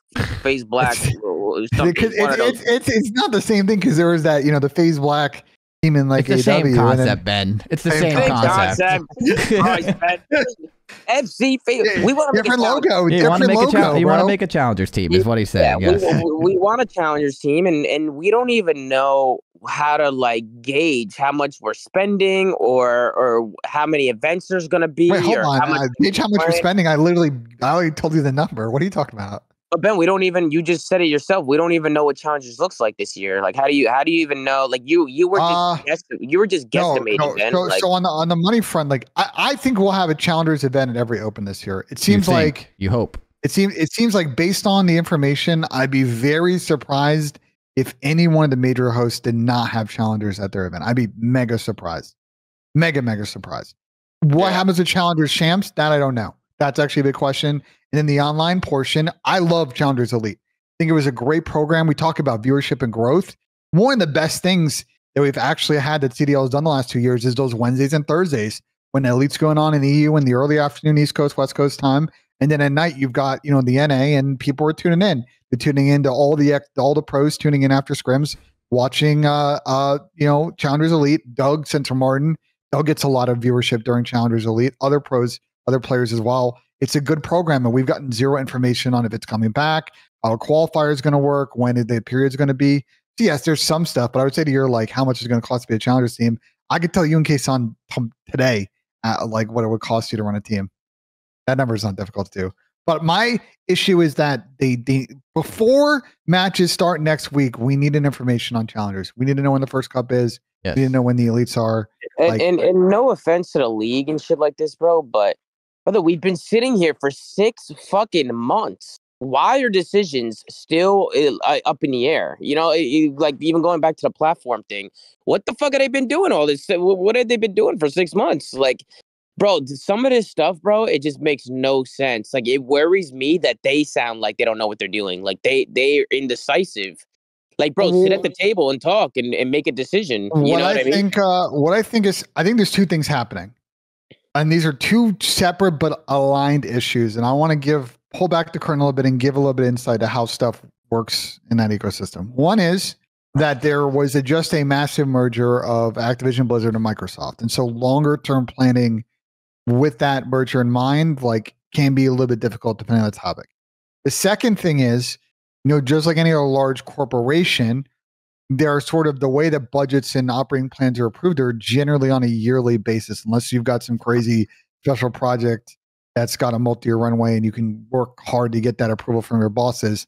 FaZe Black. Because it's not the same thing, because there was that, the FaZe Black team in like it's the same concept, Ben. It's the same concept. FC, we want to different logo. You want to make a challengers team, is what he's saying. Yeah, yes. we want a challengers team, and we don't even know how to like gauge how much we're spending or how many events there's going to be. Wait, hold on. Gauge how much we're spending. I already told you the number. What are you talking about? But Ben, you just said it yourself. We don't even know what challengers looks like this year. Like, how do you even know? Like, you were just guesstimating, Ben. So on the money front, like, I think we'll have a challengers event at every open this year. It seems like you hope. It seems like, based on the information, I'd be very surprised if any one of the major hosts did not have challengers at their event. I'd be mega surprised. Mega surprised. What happens to challengers champs? That I don't know. That's actually a big question. And then the online portion, I love Challengers Elite. I think it was a great program. We talk about viewership and growth. One of the best things that we've actually had that CDL has done the last 2 years is those Wednesdays and Thursdays when the Elite's going on in the EU in the early afternoon, East Coast, West Coast time. And then at night, you've got, the NA, and people are tuning in. You're tuning into all the pros tuning in after scrims, watching Challengers Elite. Doug Central Martin. Doug gets a lot of viewership during Challengers Elite. Other pros, other players as well. It's a good program, and we've gotten zero information on if it's coming back, how a qualifier is going to work, when the period's going to be. So yes, there's some stuff, but I would say to you, like, how much is it going to cost to be a Challengers team? I could tell you in case on today, like what it would cost you to run a team. That number is not difficult to do. But my issue is that they before matches start next week, we need an information on Challengers. We need to know when the first cup is. Yes. We need to know when the elites are. And no offense to the league and shit like this, bro, but brother, we've been sitting here for 6 fucking months. Why are decisions still up in the air? You know, like even going back to the platform thing. What the fuck have they been doing all this? What have they been doing for 6 months? Like, bro, some of this stuff, bro, it just makes no sense. Like, it worries me that they sound like they don't know what they're doing. Like, they're indecisive. Like, bro, sit at the table and talk and make a decision. You know what I mean? What I think there's 2 things happening. And these are 2 separate but aligned issues. And I want to pull back the curtain a little bit and give a little bit of insight to how stuff works in that ecosystem. One is that there was just a massive merger of Activision Blizzard and Microsoft. And so longer term planning with that merger in mind, like, can be a little bit difficult depending on the topic. The second thing is, just like any other large corporation, there are sort of the way that budgets and operating plans are approved are generally on a yearly basis, unless you've got some crazy special project that's got a multi-year runway and you can work hard to get that approval from your bosses.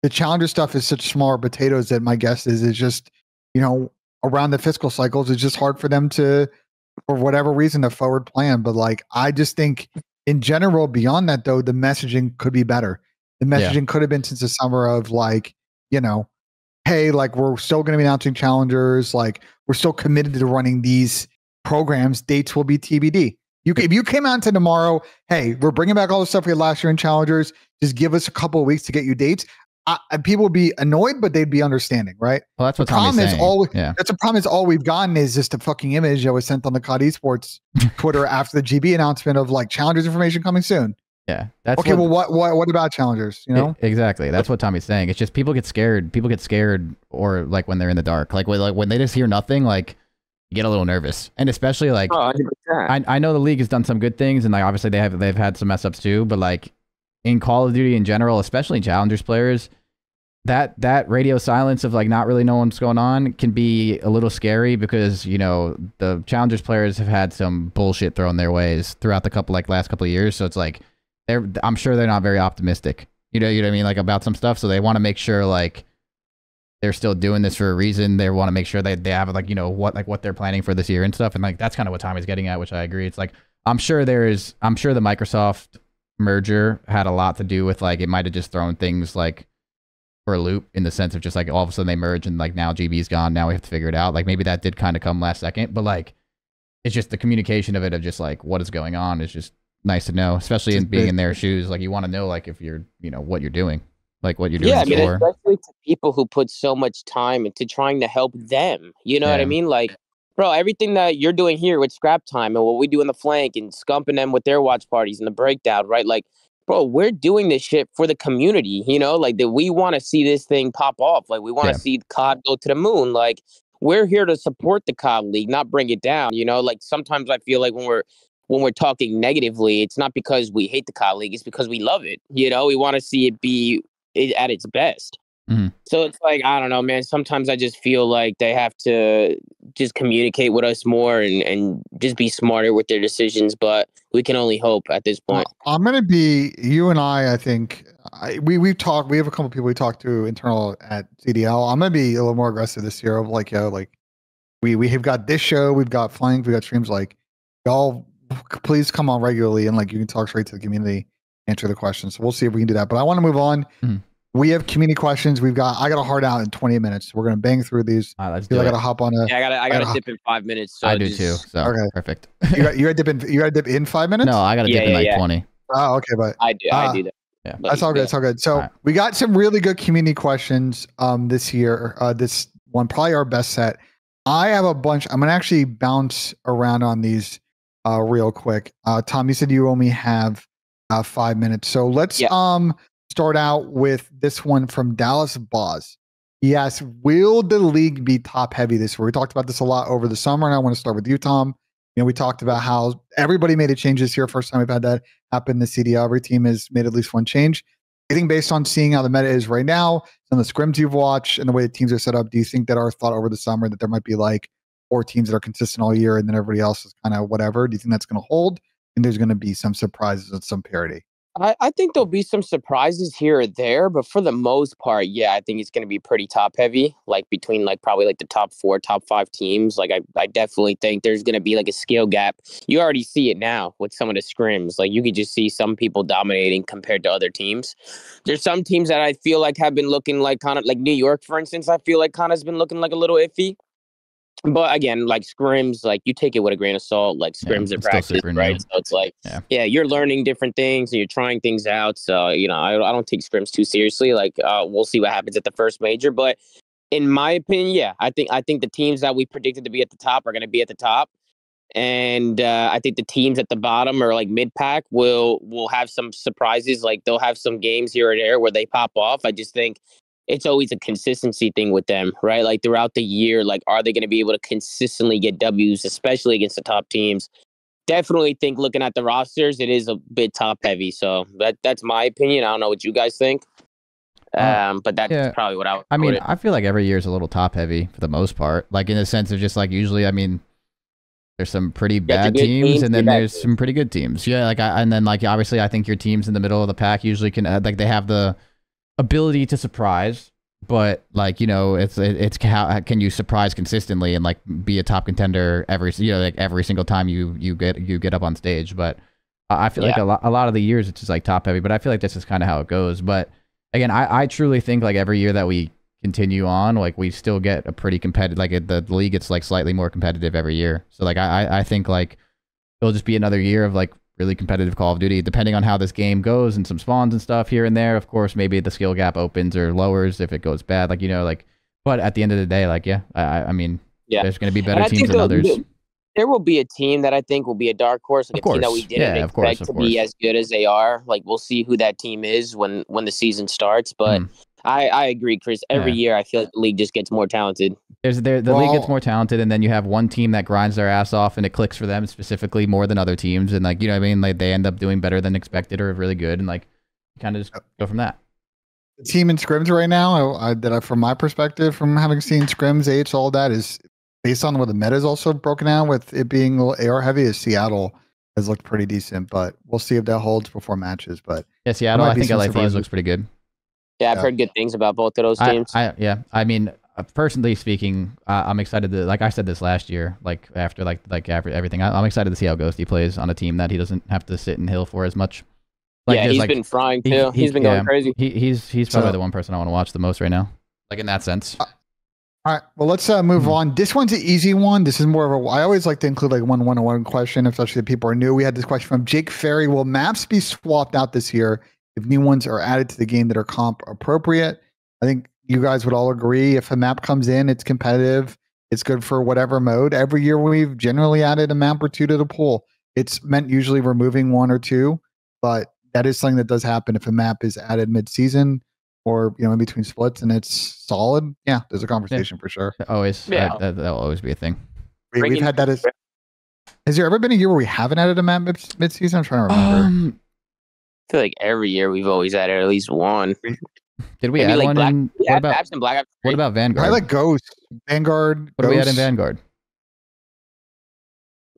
The Challenger stuff is such smaller potatoes that my guess is it's just, around the fiscal cycles, it's just hard for them to, for whatever reason, to forward plan. But like, I just think in general, beyond that though, the messaging could be better. The messaging could have been since the summer of like, hey, like, we're still going to be announcing Challengers. Like, we're still committed to running these programs. Dates will be TBD. If you came out to tomorrow, hey, we're bringing back all the stuff we had last year in Challengers. Just give us a couple of weeks to get you dates. People would be annoyed, but they'd be understanding, right? Well, that's what Tommy's saying. That's the problem. Is all we've gotten is just a fucking image that was sent on the COD Esports Twitter after the GB announcement of like Challengers information coming soon. Yeah, that's okay. What about Challengers? Exactly. That's what Tommy's saying. It's just people get scared. People get scared, or like when they're in the dark, like when they just hear nothing, like, you get a little nervous. And especially like, I know the league has done some good things, and like obviously they've had some mess ups too. But like in Call of Duty in general, especially Challengers players, that radio silence of like not really knowing what's going on can be a little scary, because the Challengers players have had some bullshit thrown their ways throughout the last couple of years. So it's like, I'm sure they're not very optimistic, you know what I mean, like about some stuff. So they want to make sure like they're still doing this for a reason. They want to make sure they have like, what they're planning for this year and stuff. And like, that's kind of what Tommy's getting at, which I agree. It's like, I'm sure the Microsoft merger had a lot to do with like, it might've just thrown things like for a loop, in the sense of just like all of a sudden they merge and like now GB's gone. Now we have to figure it out. Like maybe that did kind of come last second, but like, it's just the communication of it, of just like what is going on is just nice to know, especially in being in their shoes. Like you want to know, like if you're, what you're doing, like what you're doing. Yeah, I mean, especially to people who put so much time into trying to help them. You know what I mean? Like, bro, everything that you're doing here with Scrap Time and what we do in the flank and scumping them with their watch parties and the breakdown, right? Like, bro, we're doing this shit for the community. Like that we want to see this thing pop off. Like we want to see COD go to the moon. Like we're here to support the COD League, not bring it down. Like sometimes I feel like when we're talking negatively, it's not because we hate the COD League, it's because we love it. We want to see it be at its best. Mm-hmm. So it's like, I don't know, man. Sometimes I just feel like they have to just communicate with us more and just be smarter with their decisions. But we can only hope at this point. I'm going to be, you and I think, we've talked, we have a couple of people we talked to internal at CDL. I'm going to be a little more aggressive this year of like, we have got this show, we've got flank, we got streams, like, y'all please come on regularly and like you can talk straight to the community, answer the questions. So we'll see if we can do that. But I want to move on. Mm-hmm. We have community questions. I got a hard out in 20 minutes. We're gonna bang through these. All right, let's do it. I gotta hop on a. Yeah, I gotta dip in 5 minutes. So I do too. So okay, perfect. You gotta dip in 5 minutes? No, I gotta dip in like 20. Oh, okay, but I do that. Yeah, that's all good. It's all good. So we got some really good community questions this year. This one probably our best set. I have a bunch. I'm gonna actually bounce around on these real quick. Tom, you said you only have 5 minutes, so let's start start out with this one from Dallas Boz. He asks, will the league be top heavy this year? We talked about this a lot over the summer, and I want to start with you, Tom. You know, we talked about how everybody made a change this year. First time we've had that happen in the CDL. Every team has made at least one change. I think based on seeing how the meta is right now, some of the scrims you've watched and the way the teams are set up, do you think that our thought over the summer that there might be like 4 teams that are consistent all year and then everybody else is kind of whatever? Do you think that's going to hold? And there's going to be some surprises and some parity? I think there'll be some surprises here or there, but for the most part, yeah, I think it's going to be pretty top heavy, like between like probably like the top 4, top 5 teams. Like I definitely think there's going to be like a skill gap. You already see it now with some of the scrims. Like you could just see some people dominating compared to other teams. There's some teams that I feel like have been looking like kind of like New York, for instance. I feel like kind of has been looking like a little iffy. But again, like scrims, like you take it with a grain of salt, like scrims in practice, right? New. So it's like, yeah, you're learning different things and you're trying things out. So, you know, I don't take scrims too seriously. Like, we'll see what happens at the first major. But in my opinion, yeah, I think the teams that we predicted to be at the top are going to be at the top. And I think the teams at the bottom or like mid pack will have some surprises. Like they'll have some games here or there where they pop off. I just think it's always a consistency thing with them, right? Like throughout the year, like, are they going to be able to consistently get W's, especially against the top teams? Definitely think looking at the rosters, it is a bit top heavy. So that's my opinion. I don't know what you guys think. But that's probably what I would I mean, I feel like every year is a little top heavy for the most part. Like in the sense of just like usually, I mean, there's some pretty bad teams and then there's some pretty good teams. Yeah, like and then like obviously I think your teams in the middle of the pack usually can like they have the ability to surprise, but like, you know, it's how can you surprise consistently and like be a top contender every, you know, like every single time you get up on stage. But I feel like a lot of the years it's just like top heavy, but I feel like this is kind of how it goes. But again, I truly think like every year that we continue on, like we still get a pretty competitive, like the league gets like slightly more competitive every year. So like I think like it'll just be another year of like really competitive Call of Duty, depending on how this game goes and some spawns and stuff here and there. Of course, maybe the skill gap opens or lowers if it goes bad, like, you know, like, but at the end of the day, like, I mean, there's going to be better teams than others. There will be a team that I think will be a dark horse, like a team that we didn't expect to be as good as they are. Like, we'll see who that team is when the season starts. But I agree, Chris. Every year, I feel like the league just gets more talented. The league gets more talented, and then you have one team that grinds their ass off, and it clicks for them specifically more than other teams. And like, you know what I mean? Like they end up doing better than expected or really good, and like kind of just go from that. The team in scrims right now, from my perspective, from having seen scrims, H, all that is based on where the meta is also broken down with it being a little AR heavy. Is Seattle has looked pretty decent, but we'll see if that holds before matches. But yeah, Seattle, I think LA FaZe looks pretty good. Yeah, I've heard good things about both of those teams. I mean, personally speaking, I'm excited to, like I said this last year, like after after everything, I'm excited to see how Ghosty plays on a team that he doesn't have to sit and hill for as much. Like, yeah, he's been frying too. He's been going crazy. He's probably the one person I want to watch the most right now, like in that sense. All right, well, let's move on. This one's an easy one. This is more of a, I always like to include like one one-on-one question, especially if people are new. We had this question from Jake Ferry. Will maps be swapped out this year if new ones are added to the game that are comp appropriate? I think you guys would all agree if a map comes in, it's competitive, it's good for whatever mode. Every year we've generally added a map or two to the pool. It's meant usually removing 1 or 2, but that is something that does happen if a map is added mid-season or, you know, in between splits and it's solid. Yeah, there's a conversation for sure. Always. That'll always be a thing. We've had that. Has there ever been a year where we haven't added a map mid-season? I'm trying to remember. I feel like every year we've always added at least one. Did we add one? What about Vanguard? I like Ghost. Vanguard. What do we add in Vanguard?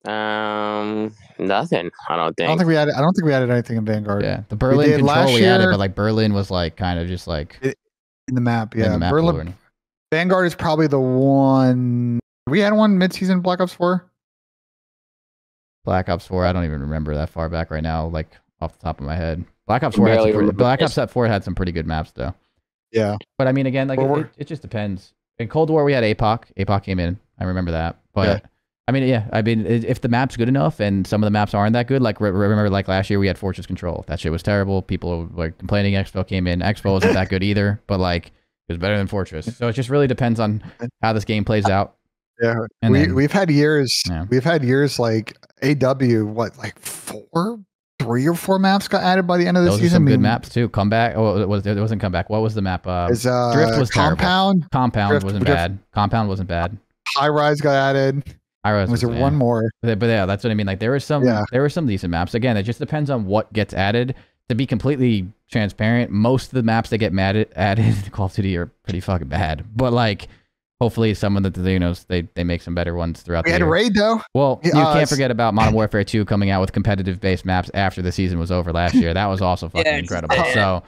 Nothing. I don't think. I don't think we added anything in Vanguard. Yeah, the Berlin control we added, but like Berlin was like kind of just like in the map. Yeah, Berlin. Vanguard is probably the one. We had one mid-season Black Ops 4. Black Ops 4. I don't even remember that far back right now. Like off the top of my head, Black Ops 4 had some pretty good maps though. Yeah, but I mean, again, like it just depends. In Cold War, we had APOC. APOC came in. I remember that, but. Yeah. I mean, yeah. I mean, if the map's good enough, and some of the maps aren't that good, like remember, like last year we had Fortress Control. That shit was terrible. People were like complaining. Expo came in. Expo wasn't that good either, but like it was better than Fortress. So it just really depends on how this game plays out. Yeah, we've had years. Yeah. We've had years like AW. What, like 3 3 or 4 maps got added by the end of the season. Those are some good maps too. Comeback. Oh, it wasn't Comeback. What was the map? Drift was Compound. Terrible. Compound Drift, wasn't bad. Compound wasn't bad. High Rise got added. Was there one more? But yeah, that's what I mean. Like there were some decent maps. Again, it just depends on what gets added. To be completely transparent, most of the maps that get added in Call of Duty are pretty fucking bad. But like, hopefully, some of the they make some better ones throughout the year. We had Raid though. Well, you can't forget about Modern Warfare 2 coming out with competitive based maps after the season was over last year. That was also fucking incredible. So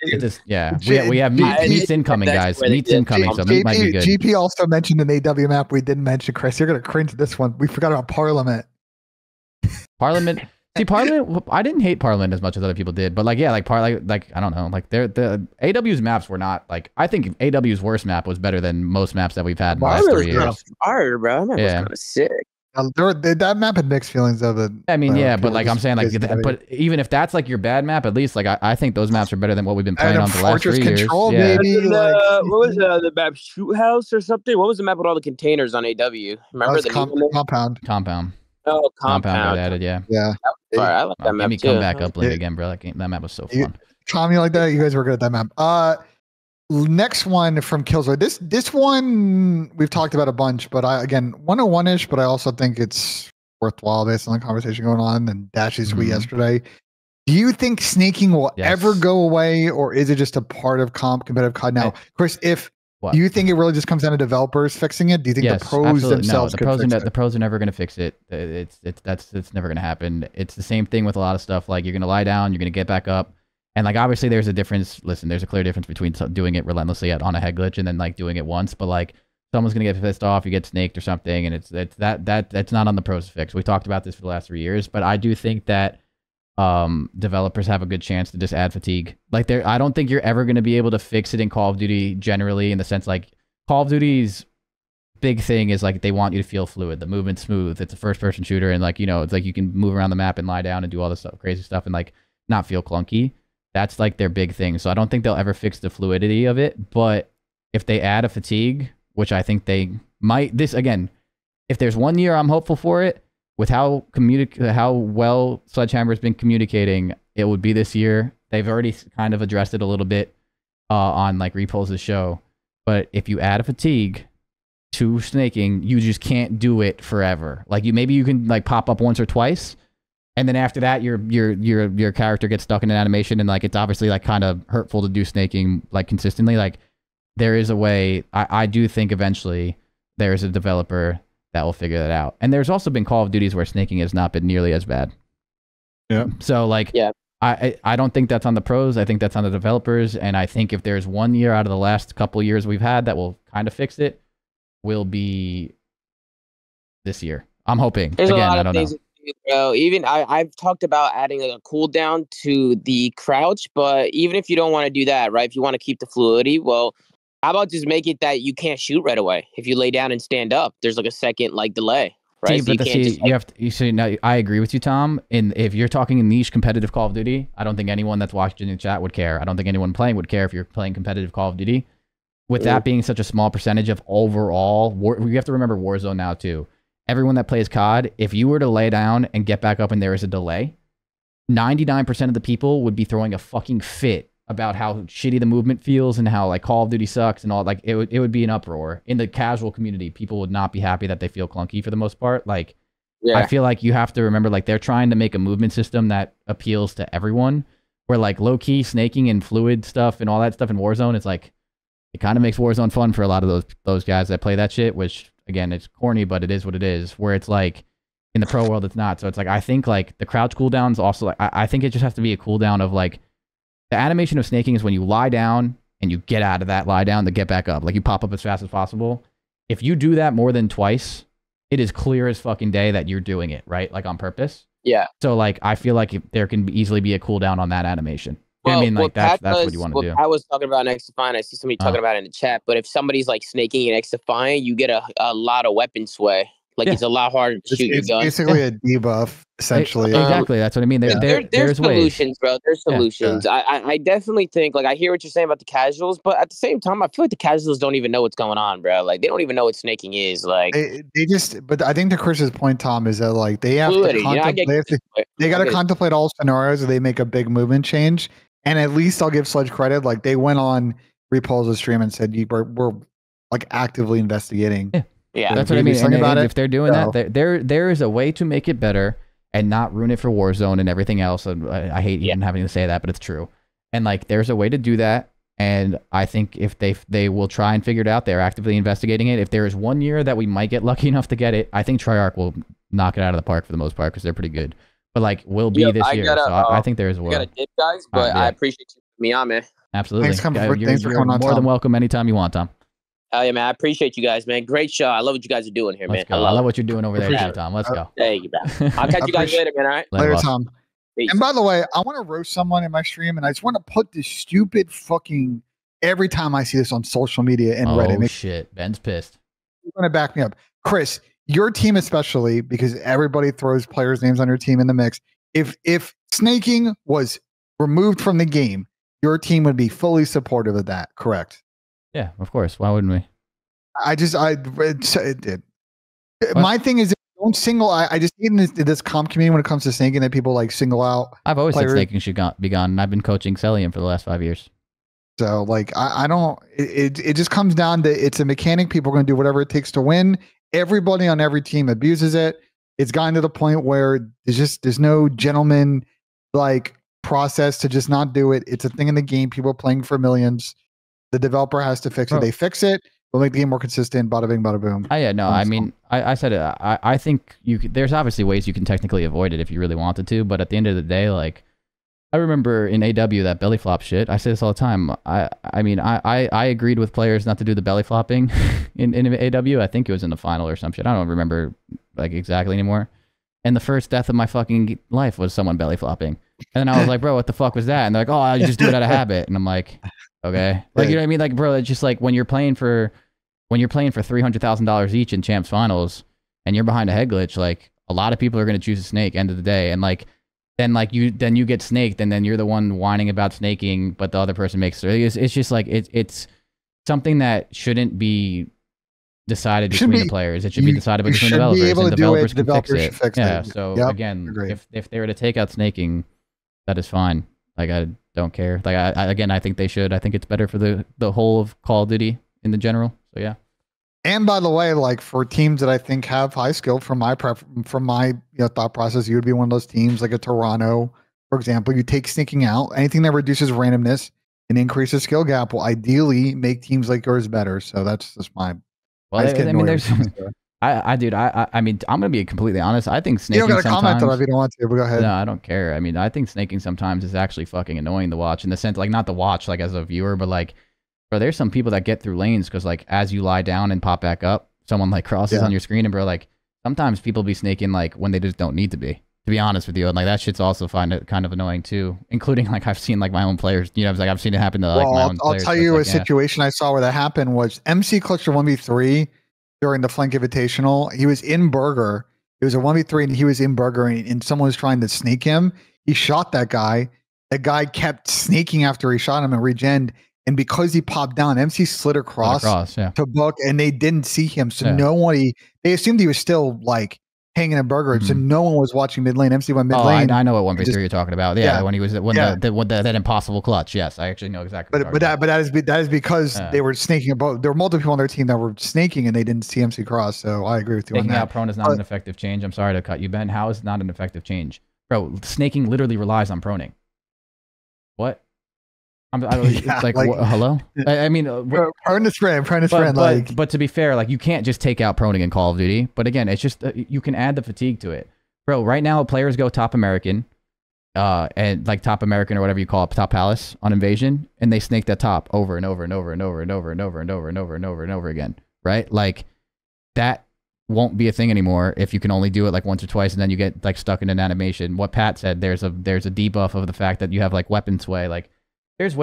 we have Meat's incoming, guys. Meat's incoming, so Meat might be good. GP also mentioned an AW map we didn't mention. Chris, you're gonna cringe at this one. We forgot about Parliament. See, Parliament, I didn't hate Parliament as much as other people did, but like, yeah, like I don't know, like the AW's maps were not like, I think AW's worst map was better than most maps that we've had in the last 3 years. Fire, bro. That was kind of sick. That map had mixed feelings of it. I mean, yeah, but like I'm saying, like, but even if that's like your bad map, at least like I think those maps are better than what we've been playing on the last 3 years. Maybe, what was the map? Shoot House or something? What was the map with all the containers on AW? Remember the Compound. Compound. Oh, Compound got added, yeah. I like that map too. Come back up link again, bro. That map was so fun. Tom, you like that? You guys were good at that map. Next one from Killjoy. This one we've talked about a bunch, but again 101-ish, but I also think it's worthwhile based on the conversation going on and Dashy's tweet yesterday. Do you think snaking will ever go away, or is it just a part of competitive COD now? Chris, do you think it really just comes down to developers fixing it? Do you think the pros themselves could fix it? The pros are never going to fix it. It's never going to happen. It's the same thing with a lot of stuff. Like, you're going to lie down, you're going to get back up. And like, obviously there's a difference. Listen, there's a clear difference between doing it relentlessly on a head glitch and then like doing it once. But like, someone's going to get pissed off, you get snaked or something. And that's not on the pros to fix. We talked about this for the last 3 years, but I do think that developers have a good chance to just add fatigue. Like, I don't think you're ever going to be able to fix it in Call of Duty generally, in the sense like Call of Duty's big thing is like they want you to feel fluid, the movement's smooth, it's a first person shooter, and like, you know, it's like you can move around the map and lie down and do all this stuff, crazy stuff, and like not feel clunky. That's like their big thing. So I don't think they'll ever fix the fluidity of it, but if they add a fatigue, which I think they might, this again, if there's 1 year I'm hopeful for it, with how well Sledgehammer has been communicating, it would be this year. They've already kind of addressed it a little bit on like Repulse's show. But if you add a fatigue to snaking, you just can't do it forever. Like, maybe you can like pop up once or twice, and then after that your character gets stuck in an animation, and like it's obviously like kind of hurtful to do snaking like consistently. Like, there is a way. I do think eventually there is a developer that will figure that out. And there's also been Call of Duties where snaking has not been nearly as bad. Yeah. So like, I don't think that's on the pros. I think that's on the developers. And I think if there's 1 year out of the last couple years we've had that will kind of fix it, will be this year. I'm hoping. There's again, a lot I don't of know. Even I've talked about adding like a cooldown to the crouch, but even if you don't want to do that, right? If you want to keep the fluidity, well, how about just make it that you can't shoot right away if you lay down and stand up? There's like a second like delay, right? Now, I agree with you, Tom. If you're talking a niche competitive Call of Duty, I don't think anyone that's watching in the chat would care. I don't think anyone playing would care if you're playing competitive Call of Duty. With that being such a small percentage of overall, you have to remember Warzone now too. Everyone that plays COD, if you were to lay down and get back up and there is a delay, 99% of the people would be throwing a fucking fit about how shitty the movement feels and how like Call of Duty sucks and all. Like, it would be an uproar in the casual community. People would not be happy that they feel clunky for the most part. Like, I feel like you have to remember, like, they're trying to make a movement system that appeals to everyone, where like low key snaking and fluid stuff and all that stuff in Warzone, it's like, it kind of makes Warzone fun for a lot of those guys that play that shit, which again, it's corny, but it is what it is, where it's like in the pro world, it's not. So it's like, I think like the crouch cooldowns also, like, I think it just has to be a cooldown of like, the animation of snaking is when you lie down and you get out of that lie down to get back up. Like, you pop up as fast as possible. If you do that more than twice, it is clear as fucking day that you're doing it, right? Like, on purpose. Yeah. So, like, I feel like there can easily be a cooldown on that animation. You know what I mean? Like, that's what you want to do. I was talking about next Defiant. I see somebody talking about it in the chat. But if somebody's, like, snaking and next Defiant, you get a lot of weapon sway. Like it's a lot harder to shoot your gun. It's basically a debuff, essentially. Exactly, that's what I mean. There's solutions, ways. Bro. There's solutions. Yeah. I definitely think, like, I hear what you're saying about the casuals, but at the same time, I feel like the casuals don't even know what's going on, bro. Like, they don't even know what snaking is. Like, they just. But I think to Chris's point, Tom, is that like they have to contemplate. They got to contemplate all scenarios where they make a big movement change. And at least I'll give Sludge credit. Like they went on Repulse's stream and said we're like actively investigating. Yeah, that's what I mean. And if they're doing that, there is a way to make it better and not ruin it for Warzone and everything else. I hate even having to say that, but it's true. And like, there's a way to do that. And I think if they will try and figure it out, they're actively investigating it. If there is 1 year that we might get lucky enough to get it, I think Triarch will knock it out of the park for the most part because they're pretty good. But like, will be this year. So I think there is a will. I got a dip, guys, but I appreciate you putting me on, man. Absolutely. Thanks for coming on, more than welcome anytime you want, Tom. Oh yeah, man. I appreciate you guys, man. Great show. I love what you guys are doing here, man. I love what you're doing over there, too, Tom. Let's go. Thank you, man. I'll catch you guys later, man. All right. Later, Tom. Peace. And by the way, I want to roast someone in my stream, and I just want to put this stupid fucking every time I see this on social media and Reddit. Oh shit, Ben's pissed. You're gonna back me up, Chris. Your team especially, because everybody throws players' names on your team in the mix. If snaking was removed from the game, your team would be fully supportive of that. Correct? Yeah, of course. Why wouldn't we? It did. My thing is, don't single. I just need in this comp community when it comes to snaking that people like single out. I've always said snaking should be gone, and I've been coaching Cellium for the last 5 years. So like, I don't. It just comes down to it's a mechanic. People are going to do whatever it takes to win. Everybody on every team abuses it. It's gotten to the point where there's no gentleman like process to just not do it. It's a thing in the game. People are playing for millions. The developer has to fix it. They fix it. We'll make the game more consistent. Bada bing, bada boom. Yeah, no. I mean, I said it. I think there's obviously ways you can technically avoid it if you really wanted to. But at the end of the day, like, I remember in AW that belly flop shit. I say this all the time. I mean, I agreed with players not to do the belly flopping in AW. I think it was in the final or some shit. I don't remember like exactly anymore. And the first death of my fucking life was someone belly flopping. And then I was like, bro, what the fuck was that? And they're like, oh, I just do it out of habit. And I'm like, okay, like, you know what I mean? Like, bro, it's just like when you're playing for $300,000 each in champs finals and you're behind a head glitch, like a lot of people are going to choose a snake end of the day. And like, then you get snaked and then you're the one whining about snaking, but the other person makes it. It's just like, it's something that shouldn't be decided between the players. It should be decided between developers, and developers can fix it. Yeah. So again, if they were to take out snaking, that is fine. Like, I don't care. Like, I think they should. I think it's better for the whole of Call of Duty in the general. So yeah. And by the way, like for teams that I think have high skill, from my thought process, you would be one of those teams like a Toronto, for example. You take sneaking out. Anything that reduces randomness and increases skill gap will ideally make teams like yours better. So that's just my. Well, I mean, there's. I mean, I'm gonna be completely honest. I think snaking. You don't gotta comment though if you don't want to, but go ahead. No, I don't care. I mean, I think snaking sometimes is actually fucking annoying to watch in the sense, like, not to watch like as a viewer, but like, bro, there's some people that get through lanes because like as you lie down and pop back up, someone like crosses on your screen, and bro, like sometimes people be snaking like when they just don't need to be. To be honest with you, and like that shit's also kind of annoying too. Including like I've seen like my own players. You know, like I've seen it happen to like my own players. I'll tell you a situation I saw where that happened was MC clutched a 1v3 during the Flank Invitational. He was in Burger. It was a 1v3 and he was in Burger and someone was trying to sneak him. He shot that guy. That guy kept sneaking after he shot him and regened. And because he popped down, MC slid across to book and they didn't see him. So they assumed he was still like hanging a Burger. So no one was watching mid lane. MC went mid lane. I know what 1v3 you're talking about. Yeah, when he was that impossible clutch. Yes, I actually know exactly. But that is because they were snaking about. There were multiple people on their team that were snaking and they didn't see MC cross. So I agree with you on that. Taking out prone is not an effective change. I'm sorry to cut you, Ben. How is it not an effective change, bro? Snaking literally relies on proning. What? Hello? I mean, prone is friend. But to be fair, like you can't just take out proning in Call of Duty. But again, it's just you can add the fatigue to it, bro. Right now, players go top American, and like top American or whatever you call it, top Palace on Invasion, and they snake that top over and over and over and over and over and over and over and over and over and over again, right? Like that won't be a thing anymore if you can only do it like once or twice, and then you get like stuck in an animation. What Pat said, there's a debuff of the fact that you have like weapon sway, like. There's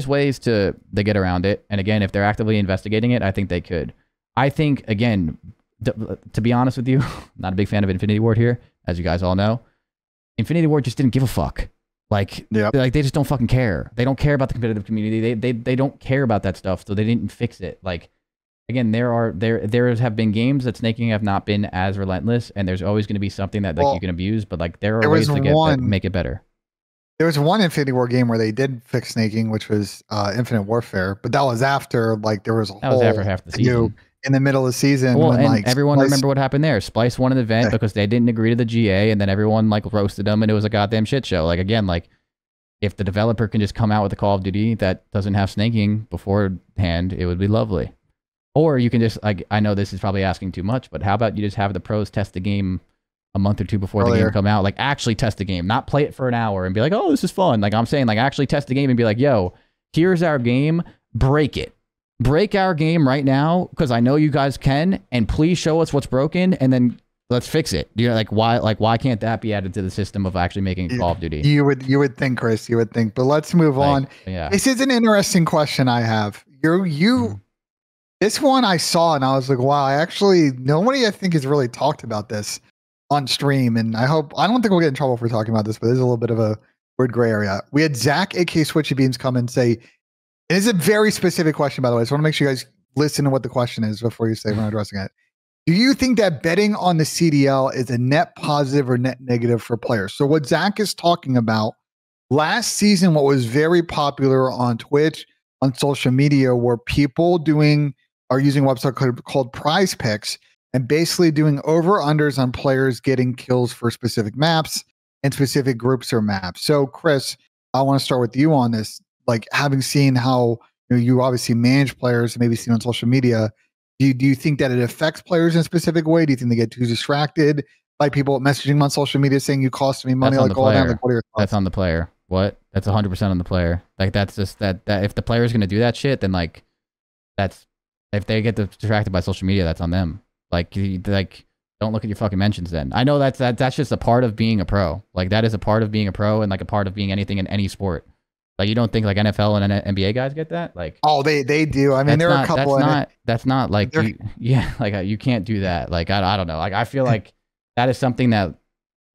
ways to get around it, and again, if they're actively investigating it, I think they could. I think again, to be honest with you, not a big fan of Infinity Ward here, as you guys all know. Infinity Ward just didn't give a fuck. Like, like they just don't fucking care. They don't care about the competitive community. They don't care about that stuff, so they didn't fix it. Like, again, there have been games that snaking have not been as relentless, and there's always going to be something that like you can abuse, but like there are ways to make it better. There was one Infinity War game where they did fix snaking, which was Infinite Warfare, but that was after like there was after half the season. In the middle of the season. Well, and like, everyone remember what happened there. Splice won an event because they didn't agree to the GA, and then everyone like roasted them, and it was a goddamn shit show. Like, again, like if the developer can just come out with a Call of Duty that doesn't have snaking beforehand, it would be lovely. Or you can just, like, I know this is probably asking too much, but how about you just have the pros test the game a month or two before the game come out? Like, actually test the game, not play it for an hour and be like, oh, this is fun. Like, I'm saying, like, actually test the game and be like, yo, here's our game, break it. Break our game right now, because I know you guys can, and please show us what's broken, and then let's fix it. You know, like why can't that be added to the system of actually making a Call of Duty? You would think, Chris. You would think, but let's move on. Yeah. This is an interesting question I have. This one I saw and I was like, wow. Nobody I think has really talked about this on stream, and I don't think we'll get in trouble for talking about this, but there's a little bit of a weird gray area. We had Zach, aka Switchy Beams, come and say. It is a very specific question, by the way. So I want to make sure you guys listen to what the question is before you say when I'm addressing it. Do you think that betting on the CDL is a net positive or net negative for players? So what Zach is talking about, last season, what was very popular on Twitch, on social media, were people are using a website called Prize Picks and basically doing over-unders on players getting kills for specific maps and specific groups or maps. So Chris, I want to start with you on this. Like, having seen how you obviously manage players and maybe seen on social media, do you think that it affects players in a specific way? Do you think they get too distracted by people messaging them on social media saying you cost me money? Like, all that? Like, what are your thoughts? That's on the player. What? That's 100% on the player. Like, that's just that if the player is going to do that shit, then like if they get distracted by social media, that's on them. Like don't look at your fucking mentions then. I know that's just a part of being a pro. Like, that is a part of being a pro and like a part of being anything in any sport. Like, you don't think like NFL and NBA guys get that? Like, oh, they do. I mean, there are a couple. That's not like you can't do that. Like, I don't know. Like, I feel like that is something that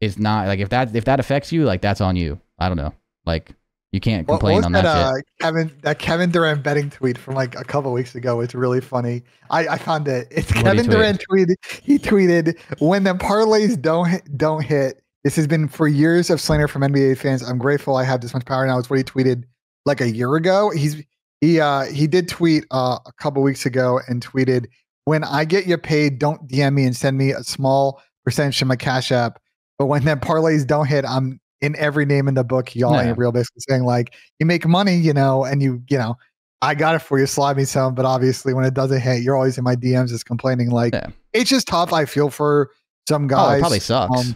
is not like if that affects you, like, that's on you. I don't know. Like, you can't complain on that shit. Kevin Durant betting tweet from like a couple weeks ago. It's really funny. I found it. It's Kevin Durant tweeted. He tweeted, "When the parlays don't hit. This has been for years of slander from NBA fans. I'm grateful I have this much power now." It's what he tweeted like a year ago. He did tweet a couple weeks ago and tweeted, "When I get you paid, don't DM me and send me a small percentage of my Cash App. But when the parlays don't hit, I'm in every name in the book. Y'all ain't real." Basically saying like, you make money, and I got it for you, slide me some. But obviously when it doesn't hit, you're always in my DMs just complaining. Like, it's just tough. I feel for some guys. Oh, it probably sucks.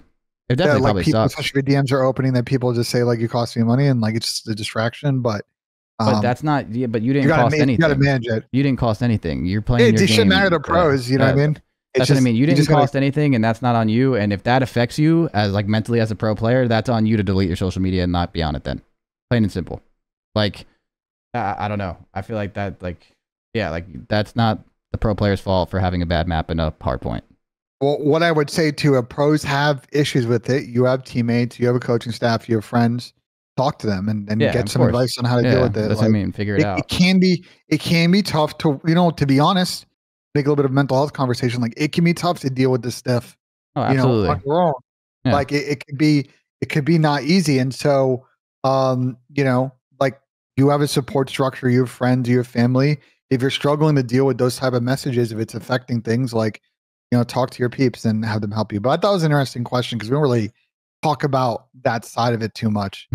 It definitely probably sucks. Especially if DMs are opening, that people just say like, you cost me money, and like it's just a distraction. But that's not. Yeah, but you didn't cost anything. You got to manage it. You didn't cost anything. You're playing. It shouldn't matter to pros. You know what I mean? That's what I mean. You didn't cost anything, and that's not on you. And if that affects you as like mentally as a pro player, that's on you to delete your social media and not be on it. Then, plain and simple. Like, I don't know. I feel like that. Like, yeah, like that's not the pro player's fault for having a bad map and a hardpoint. Well, what I would say to pros have issues with it. You have teammates, you have a coaching staff, you have friends. Talk to them and get some advice on how to deal with it. That's what I mean. Figure it out. It can be tough to, to be honest, make a little bit of mental health conversation. Like, it can be tough to deal with this stuff. Oh, absolutely. On your own. Yeah. Like it could be not easy. And so, like, you have a support structure, you have friends, you have family. If you're struggling to deal with those type of messages, if it's affecting things, like, talk to your peeps and have them help you. But I thought it was an interesting question because we don't really talk about that side of it too much.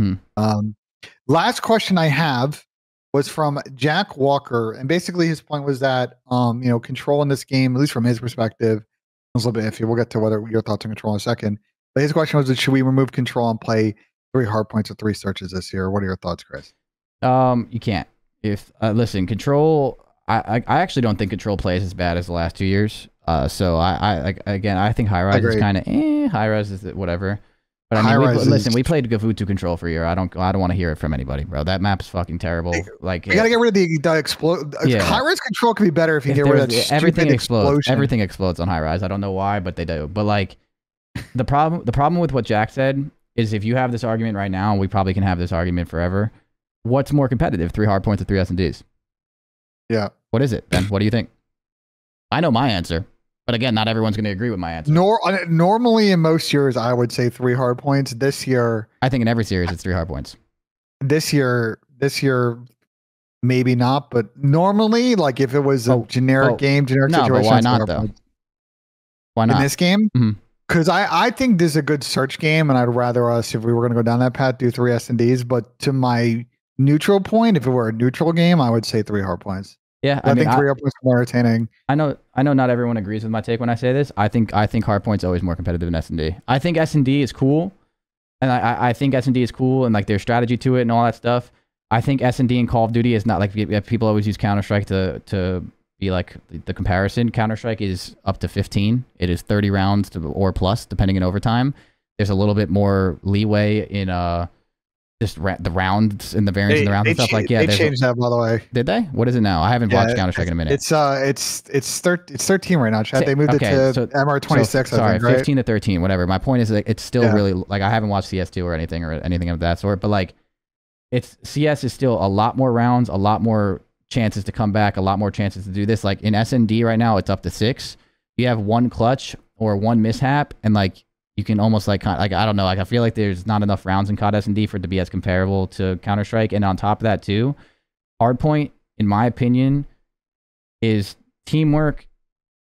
Last question I have was from Jack Walker, and basically his point was that control in this game, at least from his perspective, was a little bit iffy. We'll get to whether your thoughts on control in a second. But his question was, should we remove control and play 3 hardpoints or 3 searches this year? What are your thoughts, Chris? You can't. If listen, control. I actually don't think control plays as bad as the last 2 years. So I think high rise is kind of high rise is whatever. But I mean, listen, we played Gavutu Control for a year. I don't want to hear it from anybody, bro. That map's fucking terrible. Like, you gotta get rid of the explode. Yeah. High-rise control can be better if you get rid of that everything explodes. Explosion. Everything explodes on high-rise. I don't know why, but they do. But like, the problem with what Jack said is if you have this argument right now, we probably can have this argument forever. What's more competitive, 3 hardpoints or 3 S&Ds? Yeah. What is it, Ben? What do you think? I know my answer. But again, not everyone's going to agree with my answer. Normally, in most years, I would say 3 hard points. This year, I think in every series it's 3 hard points. This year, maybe not. But normally, like if it was a generic game, generic situation, but why not though? Why not in this game? Because I think this is a good search game, and I'd rather us, if we were going to go down that path, do 3 S&Ds. But to my neutral point, if it were a neutral game, I would say 3 hard points. Yeah, I think 3 hard points are more entertaining. I know not everyone agrees with my take when I say this. I think hardpoint's always more competitive than S&D. I think S&D is cool, and I think S&D is cool, and like there's strategy to it and all that stuff. I think S&D and Call of Duty is not like people always use Counter-Strike to be like the comparison. Counter-Strike is up to 15. It is 30 rounds or plus, depending on overtime. There's a little bit more leeway in just the rounds and the variance in the rounds and stuff like they changed that, by the way. Did they? What is it now? I haven't watched Counter-Strike in a minute. It's 13 right now, Chad. They moved it to MR26. Sorry, I think, right? 15 to 13, whatever. My point is like it's still really like I haven't watched CS2 or anything of that sort, but like CS is still a lot more rounds, a lot more chances to come back, a lot more chances to do this. Like in S&D right now, it's up to 6. You have 1 clutch or 1 mishap, and like you can almost like I don't know, like I feel like there's not enough rounds in COD S&D for it to be as comparable to Counter-Strike. And on top of that too, Hardpoint, in my opinion, is teamwork,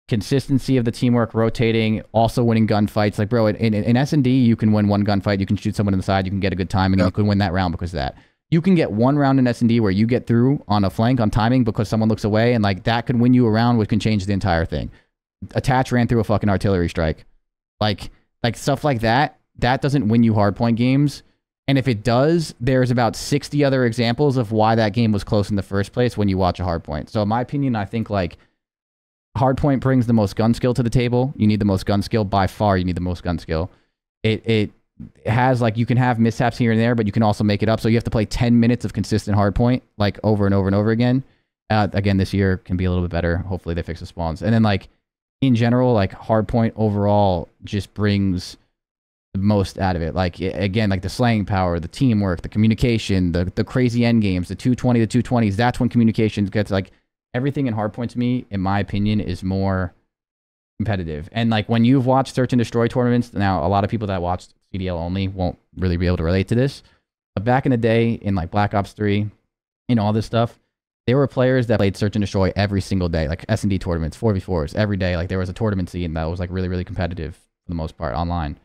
consistency of the teamwork, rotating, also winning gunfights. Like bro, in S&D you can win 1 gunfight, you can shoot someone in the side, you can get a good timing, and you can win that round because of that. You can get 1 round in S&D where you get through on a flank on timing because someone looks away, and like that could win you a round, which can change the entire thing. Attach ran through a fucking artillery strike. Like stuff like that doesn't win you hardpoint games. And if it does, there's about 60 other examples of why that game was close in the first place when you watch a hardpoint. So in my opinion, I think like hardpoint brings the most gun skill to the table. You need the most gun skill by far. You need the most gun skill. It has like, you can have mishaps here and there, but you can also make it up. So you have to play 10 minutes of consistent hardpoint like over and over and over again. Again, this year can be a little bit better. Hopefully they fix the spawns. And then like in general, like hardpoint overall just brings the most out of it. Like again, like the slaying power, the teamwork, the communication, the crazy end games, the 220 to 220s. That's when communication gets like everything in hardpoint to me, in my opinion, is more competitive. And like when you've watched search and destroy tournaments, now a lot of people that watched CDL only won't really be able to relate to this. But back in the day, in like Black Ops 3, and all this stuff, there were players that played search and destroy every single day, like S&D tournaments, 4v4s every day. Like there was a tournament scene that was like really, really competitive for the most part online.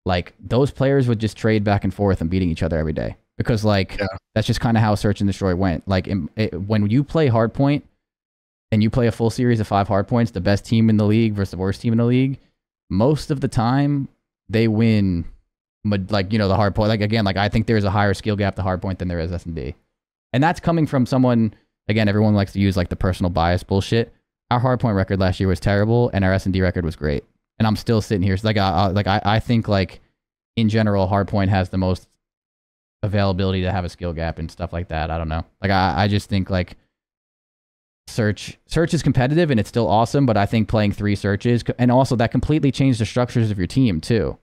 Like those players would just trade back and forth and beating each other every day because like that's just kind of how search and destroy went. Like when you play hardpoint and you play a full series of 5 hardpoints, the best team in the league versus the worst team in the league, most of the time they win. Like, you know, the hardpoint, like again, like I think there's a higher skill gap to hardpoint than there is S&D. And that's coming from someone. Again, everyone likes to use like the personal bias bullshit. Our hardpoint record last year was terrible, and our S&D record was great. And I'm still sitting here. So I think like in general, hardpoint has the most availability to have a skill gap and stuff like that. I don't know. Like I just think like search is competitive and it's still awesome, but I think playing 3 searches and also that completely changed the structures of your team too.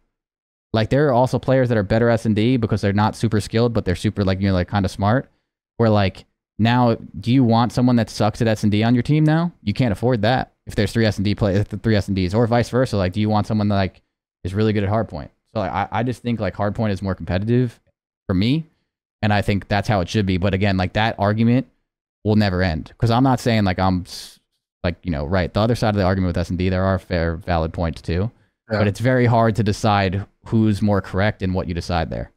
Like there are also players that are better S&D because they're not super skilled, but they're super like, you know, like kind of smart. Where like now, do you want someone that sucks at S&D on your team now? You can't afford that if there's 3 S&Ds, or vice versa. Like, do you want someone that like is really good at hardpoint? So like, I just think like hardpoint is more competitive for me, and I think that's how it should be. But again, like that argument will never end because I'm not saying like I'm like, you know, right. The other side of the argument with S&D, there are fair, valid points too, but it's very hard to decide who's more correct in what you decide there.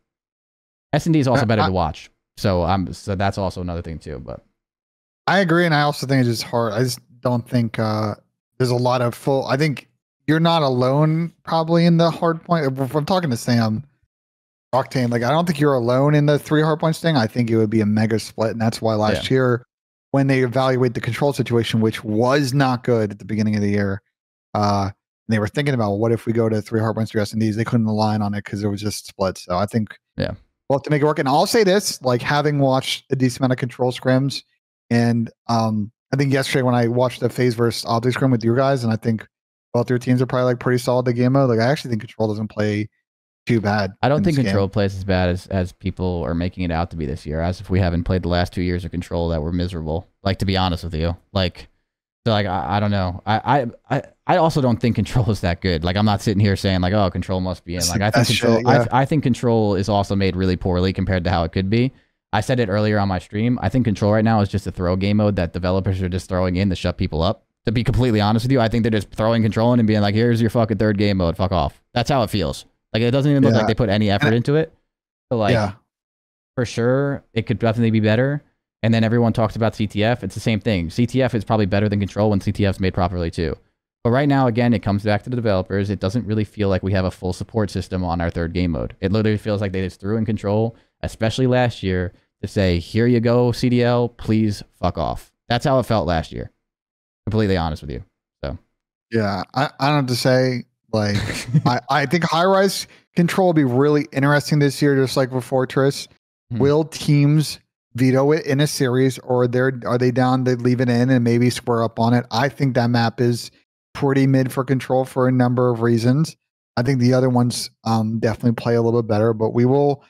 S&D is also better to watch. So that's also another thing too, but I agree. And I also think it's just hard. I just don't think there's a lot of I think you're not alone probably in the hard point. If I'm talking to Sam Octane, like I don't think you're alone in the 3 hard points thing. I think it would be a mega split. And that's why last year when they evaluate the control situation, which was not good at the beginning of the year, they were thinking about, well, what if we go to 3 Hardpoints, 3 S&Ds? They couldn't align on it because it was just split. So I think we'll have to make it work. And I'll say this, like having watched a decent amount of control scrims, and I think yesterday when I watched the FaZe versus OpTic scrim with you guys, and I think both your teams are probably like pretty solid the game mode. Like I actually think control doesn't play too bad. I don't think control plays as bad as people are making it out to be this year, as if we haven't played the last 2 years of control that were miserable. Like, to be honest with you, like, so like I don't know. I also don't think control is that good. Like, I'm not sitting here saying like, oh, control must be in. Like, I think control. I think control is also made really poorly compared to how it could be. I said it earlier on my stream. I think control right now is just a throw game mode that developers are just throwing in to shut people up. To be completely honest with you, I think they're just throwing control in and being like, here's your fucking third game mode. Fuck off. That's how it feels. Like, it doesn't even look like they put any effort into it. So, like, for sure, it could definitely be better. And then everyone talks about CTF. It's the same thing. CTF is probably better than control when CTF's made properly, too. But right now, again, it comes back to the developers. It doesn't really feel like we have a full support system on our third game mode. It literally feels like they just threw in control, especially last year, to say, here you go, CDL, please fuck off. That's how it felt last year. Completely honest with you. So yeah, I don't have to say, like, I think high-rise control will be really interesting this year, just like with Fortress. Will teams veto it in a series, or are they down to leave it in and maybe square up on it? I think that map is pretty mid for control for a number of reasons. I think the other ones definitely play a little bit better, but we will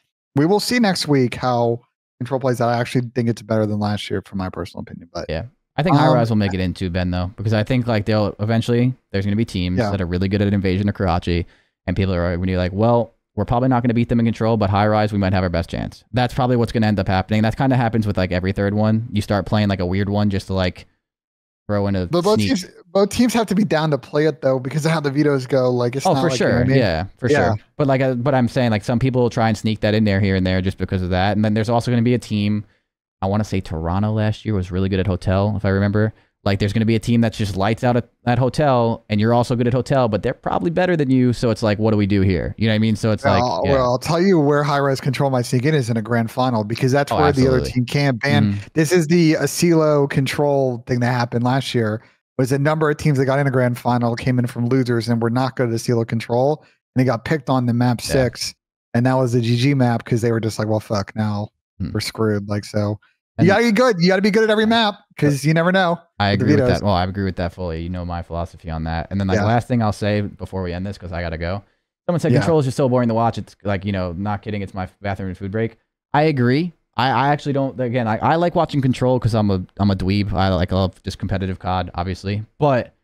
see next week how control plays out. I actually think it's better than last year, from my personal opinion. But yeah, I think high rise will make it in too, Ben, though, because I think like they'll eventually there's going to be teams that are really good at invasion or Karachi, and people are going to be like, well, we're probably not going to beat them in control, but high rise we might have our best chance. That's probably what's going to end up happening. That kind of happens with like every third one. You start playing like a weird one just to like throw in a. But both teams have to be down to play it though, because of how the vetoes go. Like it's not for like, sure, you know what I mean? Yeah, for sure. But like, but I'm saying like some people will try and sneak that in there here and there just because of that. And then there's also going to be a team. I want to say Toronto last year was really good at hotel, if I remember. Like there's going to be a team that's just lights out at hotel, and you're also good at hotel, but they're probably better than you. So it's like, what do we do here? You know what I mean? So it's like, well, I'll tell you where high-res control might sneak in is in a grand final, because that's where the other team can't ban. This is the Asilo control thing that happened last year. Was a number of teams that got in a grand final came in from losers and were not good at Asilo control, and they got picked on the map 6, and that was the GG map because they were just like, well, fuck, now we're screwed. Like so. You gotta be good. You gotta be good at every map because you never know. I agree with that. Well, I agree with that fully. You know my philosophy on that. And then like last thing I'll say before we end this, because I gotta go. Someone said control is just so boring to watch. It's like, you know, not kidding. It's my bathroom and food break. I agree. I actually don't. Again, I like watching control because I'm a dweeb. I love just competitive COD, obviously. But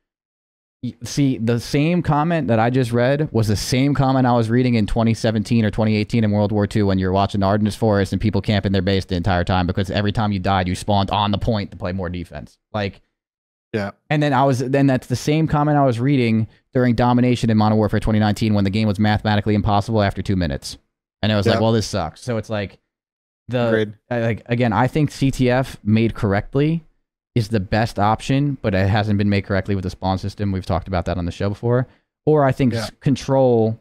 see, the same comment that I just read was the same comment I was reading in 2017 or 2018 in World War II when you're watching Ardennes Forest and people camp in their base the entire time because every time you died, you spawned on the point to play more defense. Like, yeah. And then that's the same comment I was reading during Domination in Modern Warfare 2019 when the game was mathematically impossible after 2 minutes. And it was like, well, this sucks. So it's like again, I think CTF made correctly is the best option, but it hasn't been made correctly with the spawn system. We've talked about that on the show before. Or I think control,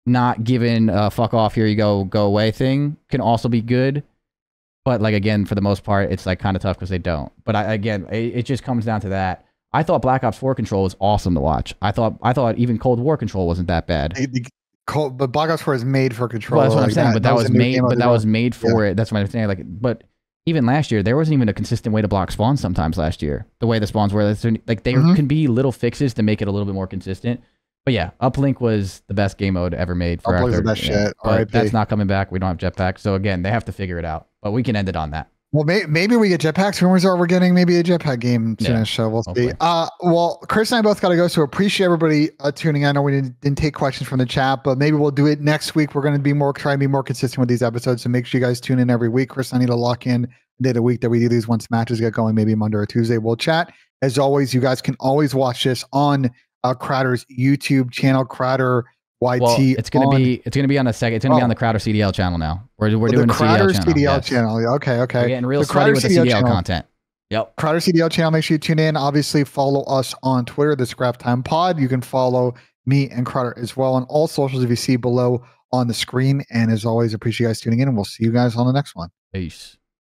not given a fuck off, here you go away thing, can also be good. But like, again, for the most part, it's like kind of tough because they don't. But again, it just comes down to that. I thought Black Ops 4 control was awesome to watch. I thought even Cold War control wasn't that bad. But Black Ops 4 is made for control. Well, that's what I'm saying. But that was made for it. That's what I'm saying. Like, but even last year, there wasn't even a consistent way to block spawns sometimes last year. The way the spawns were, like there can be little fixes to make it a little bit more consistent. But yeah, Uplink was the best game mode ever made for our third. But that's not coming back. We don't have jetpacks. So again, they have to figure it out. But we can end it on that. Well, maybe we get jetpacks. Rumors are we're getting maybe a jetpack game soon. So we'll see. Well, Chris and I both got to go. So appreciate everybody tuning in. I know we didn't take questions from the chat, but maybe we'll do it next week. We're going to try and be more consistent with these episodes. So make sure you guys tune in every week. Chris, I need to lock in the day of the week that we do these once matches get going, maybe Monday or Tuesday. We'll chat. As always, you guys can always watch this on Crowder's YouTube channel, Crowder YT. Well, it's gonna be on the second. It's gonna be on the Crowder CDL channel now. We're doing the Crowder CDL channel. Okay. We're getting real sweaty with the CDL content. Yep. Crowder CDL channel. Make sure you tune in. Obviously, follow us on Twitter, the Scrap Time Pod. You can follow me and Crowder as well on all socials if you see below on the screen. And as always, appreciate you guys tuning in, and we'll see you guys on the next one. Peace.